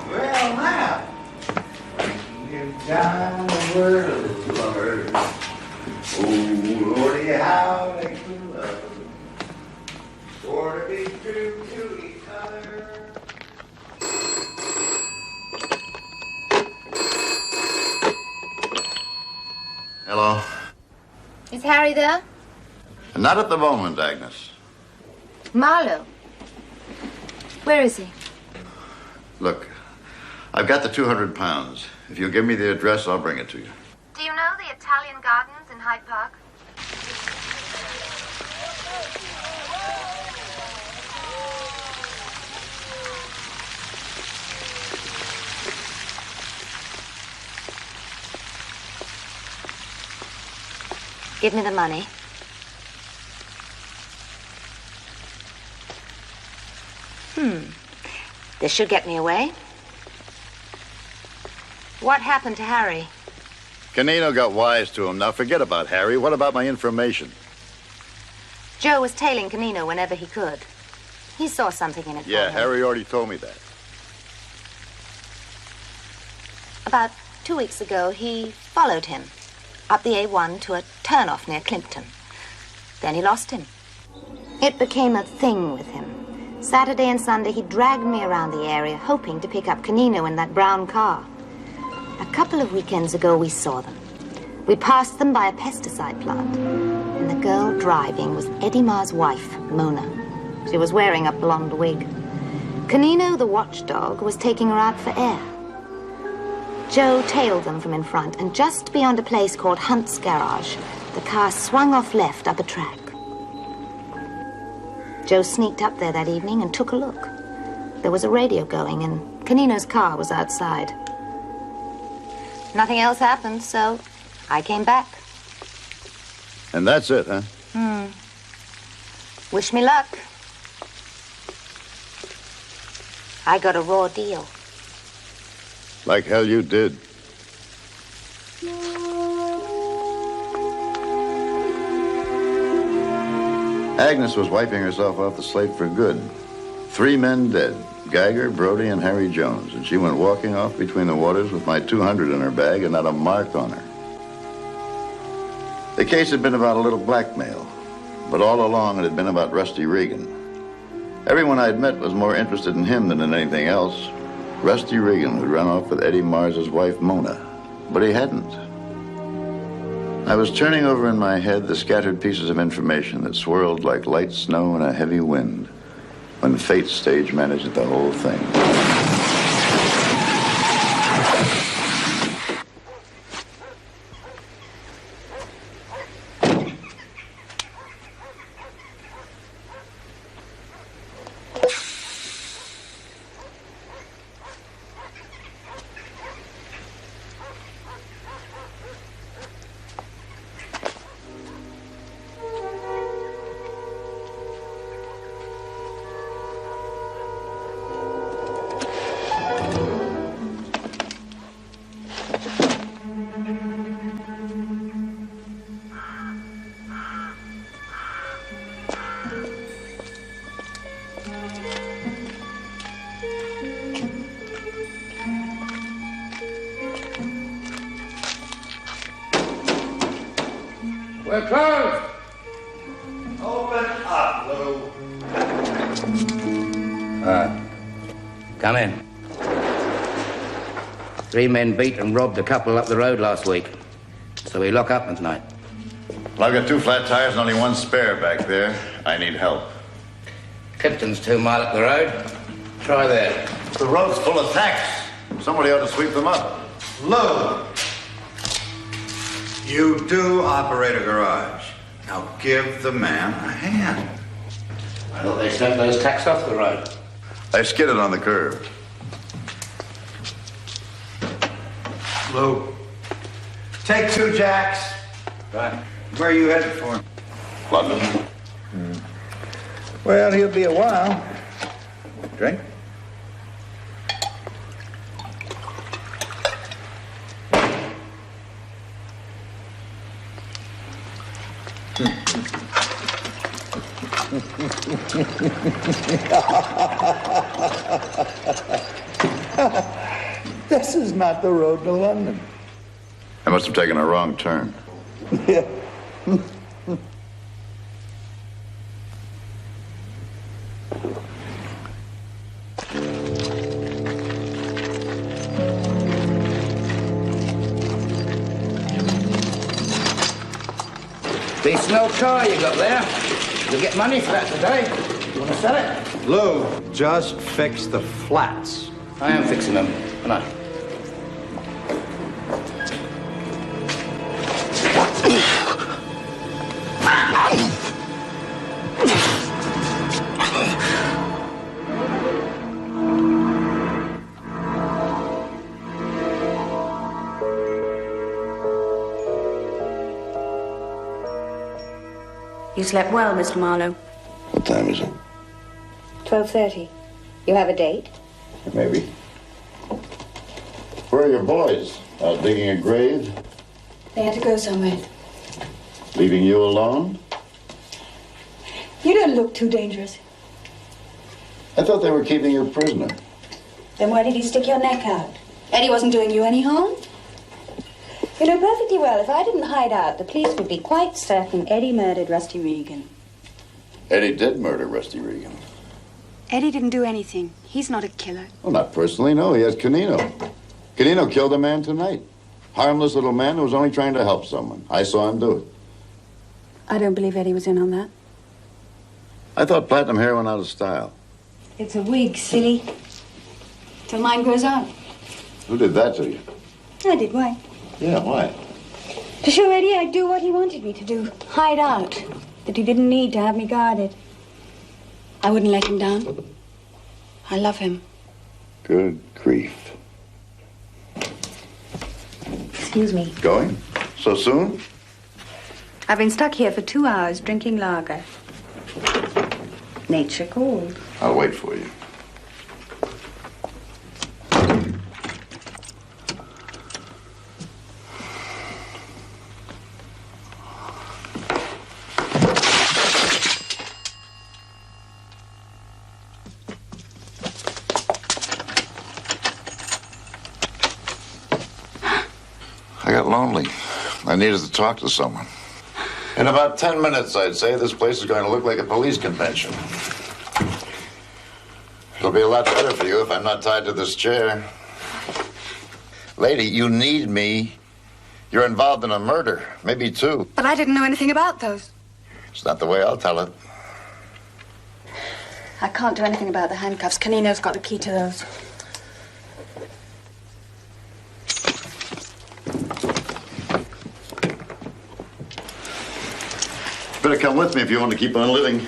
Well, now, you've done the word of lovers. Oh, Lordy, how they can love. For to be true to each other. Hello? Is Harry there? Not at the moment, Agnes. Marlowe. Where is he? Look, I've got the 200 pounds. If you'll give me the address, I'll bring it to you. Do you know the Italian Gardens in Hyde Park? Give me the money. This should get me away. What happened to Harry? Canino got wise to him. Now forget about Harry. What about my information? Joe was tailing Canino whenever he could. He saw something in it Yeah, for him. Harry already told me that. About 2 weeks ago, he followed him up the A1 to a turnoff near Climpton. Then he lost him. It became a thing with him. Saturday and Sunday, he dragged me around the area, hoping to pick up Canino in that brown car. A couple of weekends ago, we saw them. We passed them by a pesticide plant, and the girl driving was Eddie Marr's wife, Mona. She was wearing a blonde wig. Canino, the watchdog, was taking her out for air. Joe tailed them from in front, and just beyond a place called Hunt's Garage, the car swung off left up a track. Joe sneaked up there that evening and took a look. There was a radio going, and Canino's car was outside. Nothing else happened, so I came back. And that's it, huh? Wish me luck. I got a raw deal. Like hell you did. Agnes was wiping herself off the slate for good. 3 men dead, Geiger, Brody, and Harry Jones, and she went walking off between the waters with my 200 in her bag and not a mark on her. The case had been about a little blackmail, but all along it had been about Rusty Regan. Everyone I'd met was more interested in him than in anything else. Rusty Regan had run off with Eddie Marr's wife, Mona, but he hadn't. I was turning over in my head the scattered pieces of information that swirled like light snow in a heavy wind when fate stage managed the whole thing. We're closed. Open up, Lou. Come in. 3 men beat and robbed a couple up the road last week. So we lock up tonight. Well, I've got 2 flat tires and only 1 spare back there. I need help. Clifton's 2 miles up the road. Try there. The road's full of tacks. Somebody ought to sweep them up. Lou, you do operate a garage. Now give the man a hand. I thought they sent those tacks off the road. I skidded on the curb. Lou, take 2 jacks. Right. Where are you headed for? London. Well, he'll be a while. Drink? This is not the road to London. I must have taken a wrong turn. Yeah. Decent old car you got there. You'll get money for that today. You want to sell it? Lou, just fix the flats. I am fixing them, aren't I? You slept well, Mr. Marlowe. What time is it? 12:30. You have a date? Maybe. Where are your boys? Out digging a grave? They had to go somewhere. Leaving you alone? You don't look too dangerous. I thought they were keeping you prisoner. Then why did you stick your neck out? Eddie wasn't doing you any harm? You know perfectly well, if I didn't hide out, the police would be quite certain Eddie murdered Rusty Regan. Eddie did murder Rusty Regan. Eddie didn't do anything. He's not a killer. Well, not personally, no. He has Canino. Canino killed a man tonight. Harmless little man who was only trying to help someone. I saw him do it. I don't believe Eddie was in on that. I thought platinum hair went out of style. It's a wig, silly. Till mine grows out. Who did that to you? I did, why? Yeah, why? To show Eddie I'd do what he wanted me to do. Hide out. That he didn't need to have me guarded. I wouldn't let him down. I love him. Good grief. Excuse me. Going? So soon? I've been stuck here for 2 hours drinking lager. Nature called. I'll wait for you. I got lonely. I needed to talk to someone. In about 10 minutes, I'd say, this place is going to look like a police convention. It'll be a lot better for you if I'm not tied to this chair. Lady, you need me. You're involved in a murder, maybe 2. But I didn't know anything about those. It's not the way I'll tell it. I can't do anything about the handcuffs. Canino's got the key to those. Better come with me if you want to keep on living.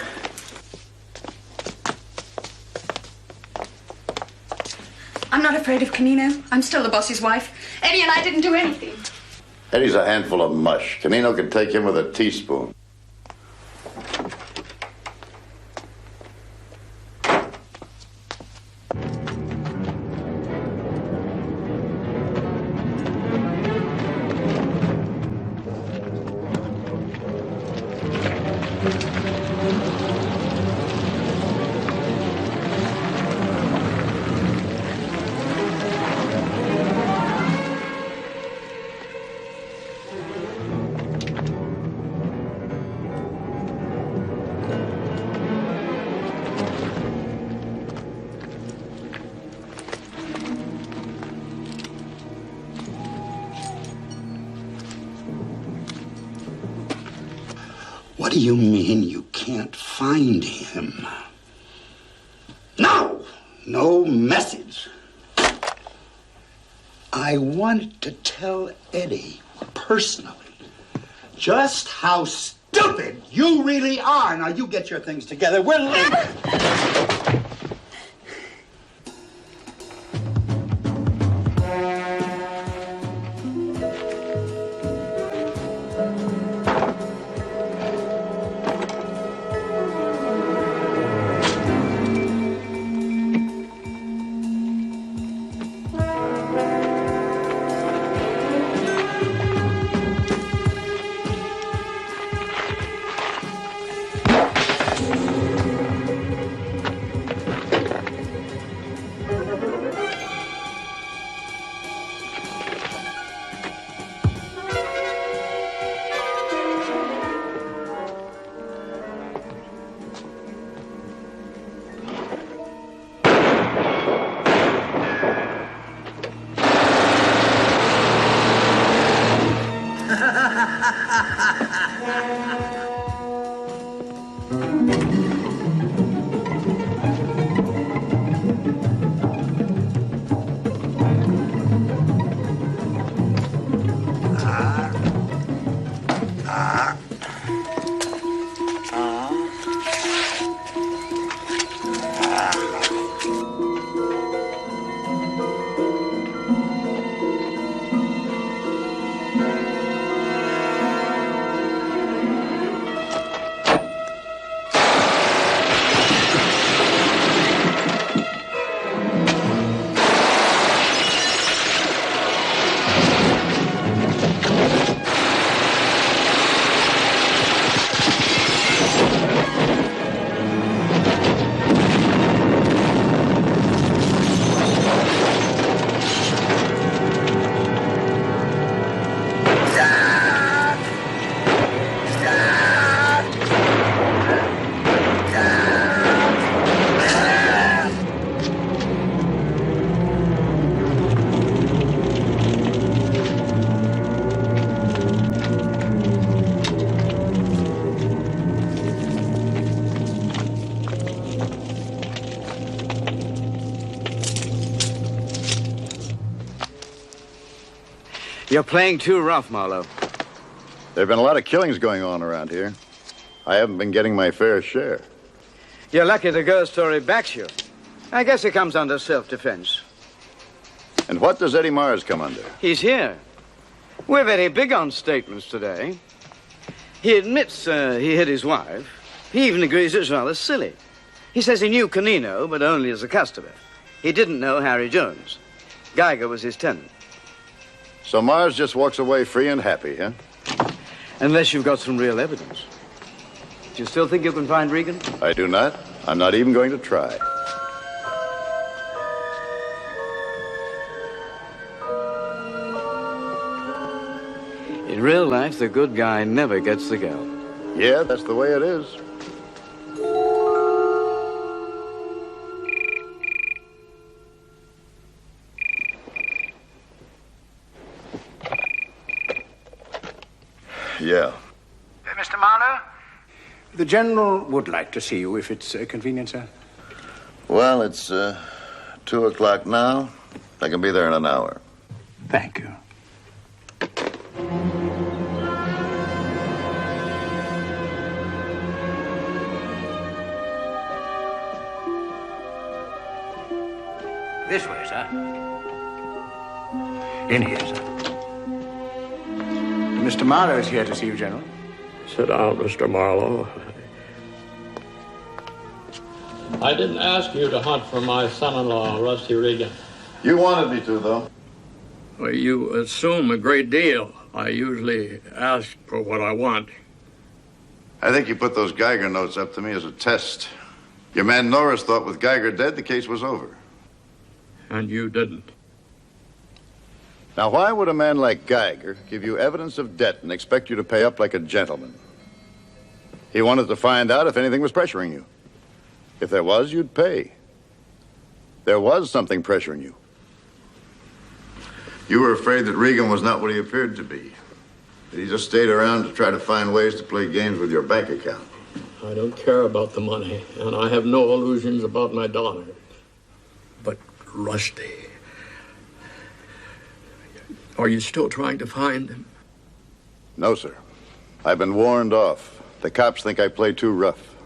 I'm not afraid of Canino. I'm still the boss's wife. Eddie and I didn't do anything. Eddie's a handful of mush. Canino can take him with a teaspoon. What do you mean you can't find him? No! No message. I want to tell Eddie personally just how stupid you really are. Now, you get your things together. We're leaving. You're playing too rough, Marlowe. There have been a lot of killings going on around here. I haven't been getting my fair share. You're lucky the ghost story backs you. I guess it comes under self-defense. And what does Eddie Mars come under? He's here. We're very big on statements today. He admits he hit his wife. He even agrees it's rather silly. He says he knew Canino, but only as a customer. He didn't know Harry Jones. Geiger was his tenant. So Mars just walks away free and happy, huh? Unless you've got some real evidence. Do you still think you can find Regan? I do not. I'm not even going to try. In real life, the good guy never gets the girl. Yeah, that's the way it is. Yeah. Mr. Marlowe? The General would like to see you if it's convenient, sir. Well, it's 2 o'clock now. I can be there in an hour. Thank you. This way, sir. In here, sir. Mr. Marlowe is here to see you, General. Sit down, Mr. Marlowe. I didn't ask you to hunt for my son-in-law, Rusty Regan. You wanted me to, though. Well, you assume a great deal. I usually ask for what I want. I think you put those Geiger notes up to me as a test. Your man Norris thought with Geiger dead, the case was over. And you didn't. Now, why would a man like Geiger give you evidence of debt and expect you to pay up like a gentleman? He wanted to find out if anything was pressuring you. If there was, you'd pay. There was something pressuring you. You were afraid that Regan was not what he appeared to be. That he just stayed around to try to find ways to play games with your bank account. I don't care about the money, and I have no illusions about my daughter. But Rusty... Are you still trying to find him? No, sir. I've been warned off. The cops think I play too rough.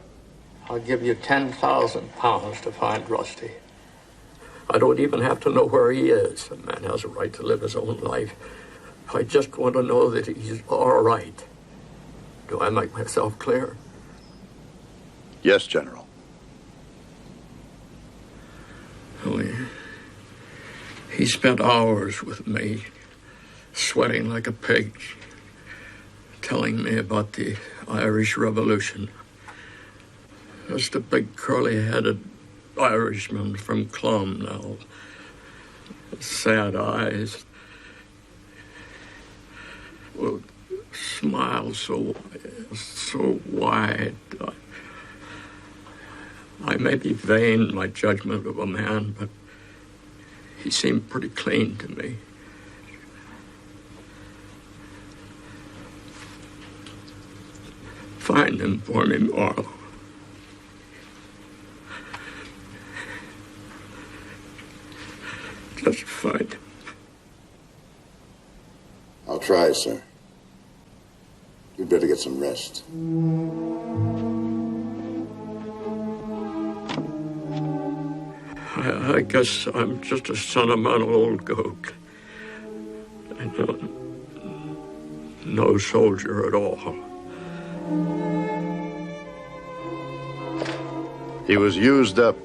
I'll give you 10,000 pounds to find Rusty. I don't even have to know where he is. A man has a right to live his own life. I just want to know that he's all right. Do I make myself clear? Yes, General. Well, he spent hours with me, sweating like a pig, telling me about the Irish Revolution. Just a big curly-headed Irishman from Clonmel, sad eyes, well, smile so wide. I may be vain in my judgment of a man, but he seemed pretty clean to me. Find him for me, Marlowe. Just find him. I'll try, sir. You'd better get some rest. I guess I'm just a sentimental old goat. And no soldier at all. He was used up.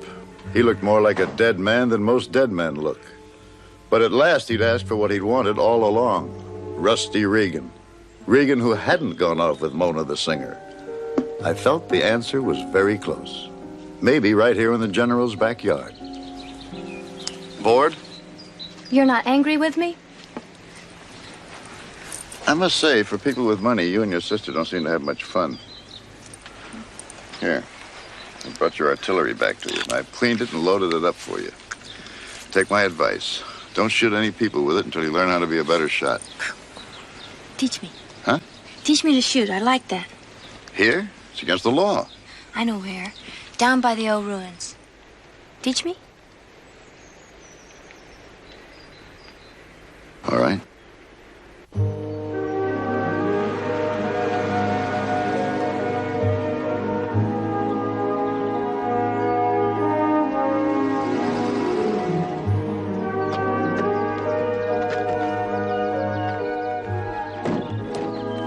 He looked more like a dead man than most dead men look. But at last he'd asked for what he'd wanted all along. Rusty Regan. Regan who hadn't gone off with Mona the singer. I felt the answer was very close. Maybe right here in the General's backyard. Bored? You're not angry with me? I must say, for people with money, you and your sister don't seem to have much fun. Here, I brought your artillery back to you, and I've cleaned it and loaded it up for you. Take my advice. Don't shoot any people with it until you learn how to be a better shot. Teach me. Huh? Teach me to shoot. I like that. Here? It's against the law. I know where. Down by the old ruins. Teach me? All right.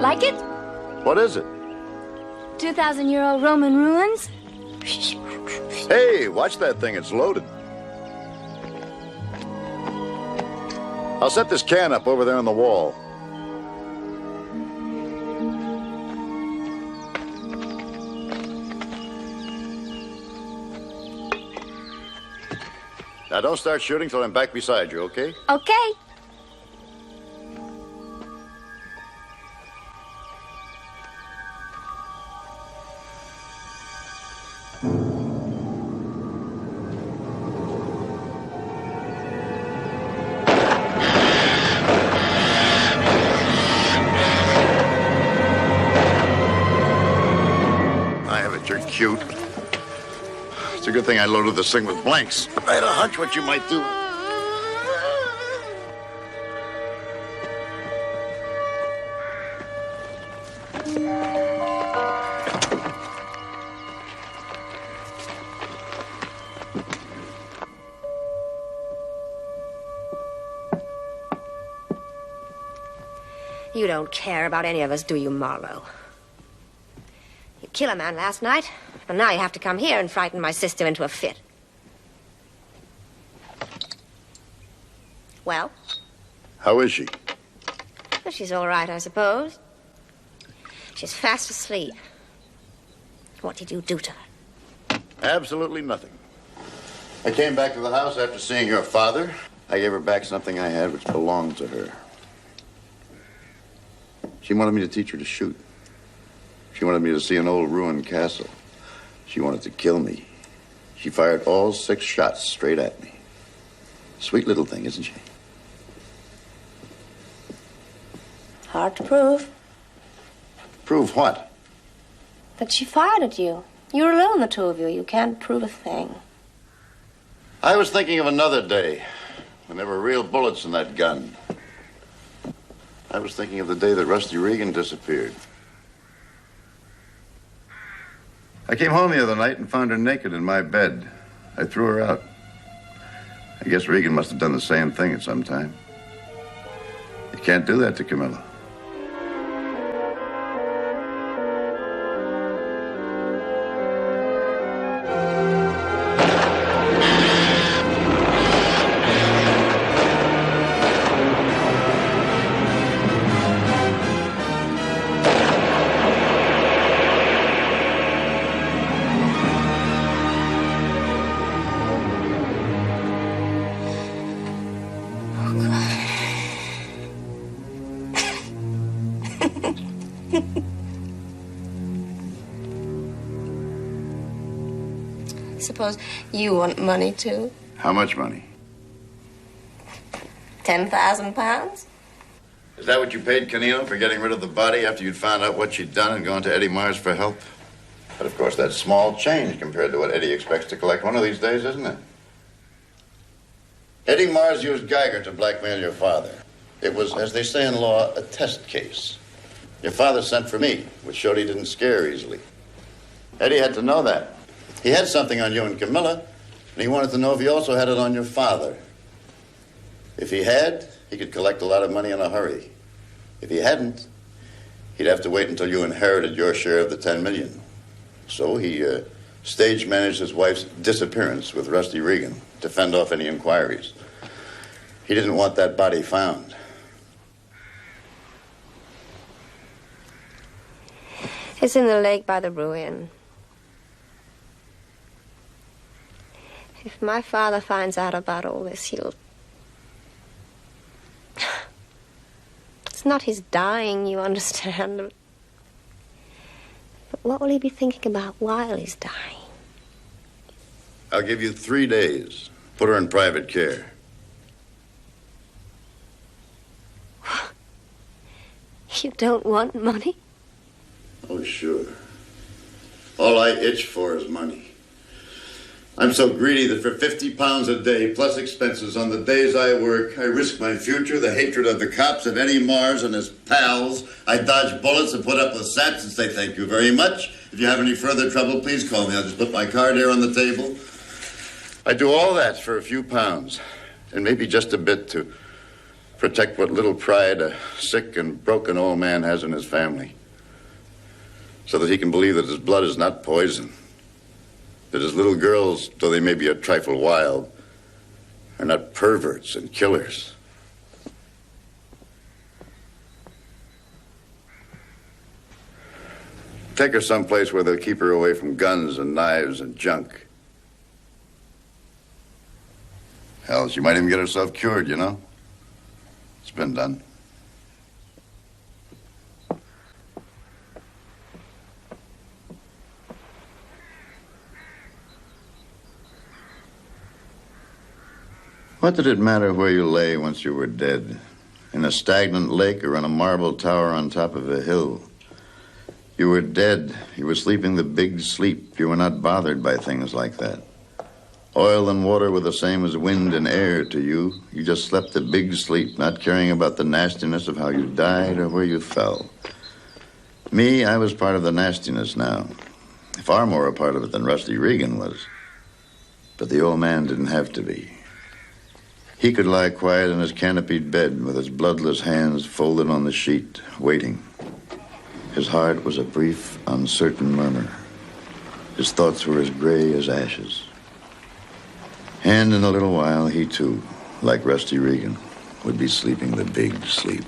Like it? What is it? 2,000-year-old Roman ruins? Hey, watch that thing. It's loaded. I'll set this can up over there on the wall. Now, don't start shooting till I'm back beside you, okay? Okay. You're cute. It's a good thing I loaded this thing with blanks. I had a hunch what you might do. You don't care about any of us, do you, Marlowe? You killed a man last night, and now you have to come here and frighten my sister into a fit. Well? How is she? Well, she's all right, I suppose. She's fast asleep. What did you do to her? Absolutely nothing. I came back to the house after seeing your father. I gave her back something I had which belonged to her. She wanted me to teach her to shoot. She wanted me to see an old ruined castle. She wanted to kill me. She fired all 6 shots straight at me. Sweet little thing, isn't she? Hard to prove. Prove what? That she fired at you. You're alone, the two of you. You can't prove a thing. I was thinking of another day when there were real bullets in that gun. I was thinking of the day that Rusty Regan disappeared. I came home the other night and found her naked in my bed. I threw her out. I guess Regan must have done the same thing at some time. You can't do that to Camilla. Suppose you want money, too? How much money? 10,000 pounds? Is that what you paid Camilla for getting rid of the body after you'd found out what she'd done and gone to Eddie Mars for help? But of course, that's small change compared to what Eddie expects to collect one of these days, isn't it? Eddie Mars used Geiger to blackmail your father. It was, as they say in law, a test case. Your father sent for me, which showed he didn't scare easily. Eddie had to know that. He had something on you and Camilla, and he wanted to know if he also had it on your father. If he had, he could collect a lot of money in a hurry. If he hadn't, he'd have to wait until you inherited your share of the $10 million. So he stage managed his wife's disappearance with Rusty Regan to fend off any inquiries. He didn't want that body found. It's in the lake by the ruin. If my father finds out about all this, he'll... It's not his dying, you understand. But what will he be thinking about while he's dying? I'll give you 3 days. Put her in private care. You don't want money? Oh, sure. All I itch for is money. I'm so greedy that for 50 pounds a day, plus expenses on the days I work, I risk my future, the hatred of the cops, of Eddie Mars and his pals. I dodge bullets and put up with saps and say thank you very much. If you have any further trouble, please call me. I'll just put my card here on the table. I do all that for a few pounds, and maybe just a bit to Protect what little pride a sick and broken old man has in his family. So that he can believe that his blood is not poison. That his little girls, though they may be a trifle wild, are not perverts and killers. Take her someplace where they'll keep her away from guns and knives and junk. Hell, she might even get herself cured, you know? It's been done. What did it matter where you lay once you were dead? In a stagnant lake or in a marble tower on top of a hill? You were dead. You were sleeping the big sleep. You were not bothered by things like that. Oil and water were the same as wind and air to you. You just slept the big sleep, not caring about the nastiness of how you died or where you fell. Me, I was part of the nastiness now. Far more a part of it than Rusty Regan was. But the old man didn't have to be. He could lie quiet in his canopied bed with his bloodless hands folded on the sheet, waiting. His heart was a brief, uncertain murmur. His thoughts were as gray as ashes. And in a little while, he too, like Rusty Regan, would be sleeping the big sleep.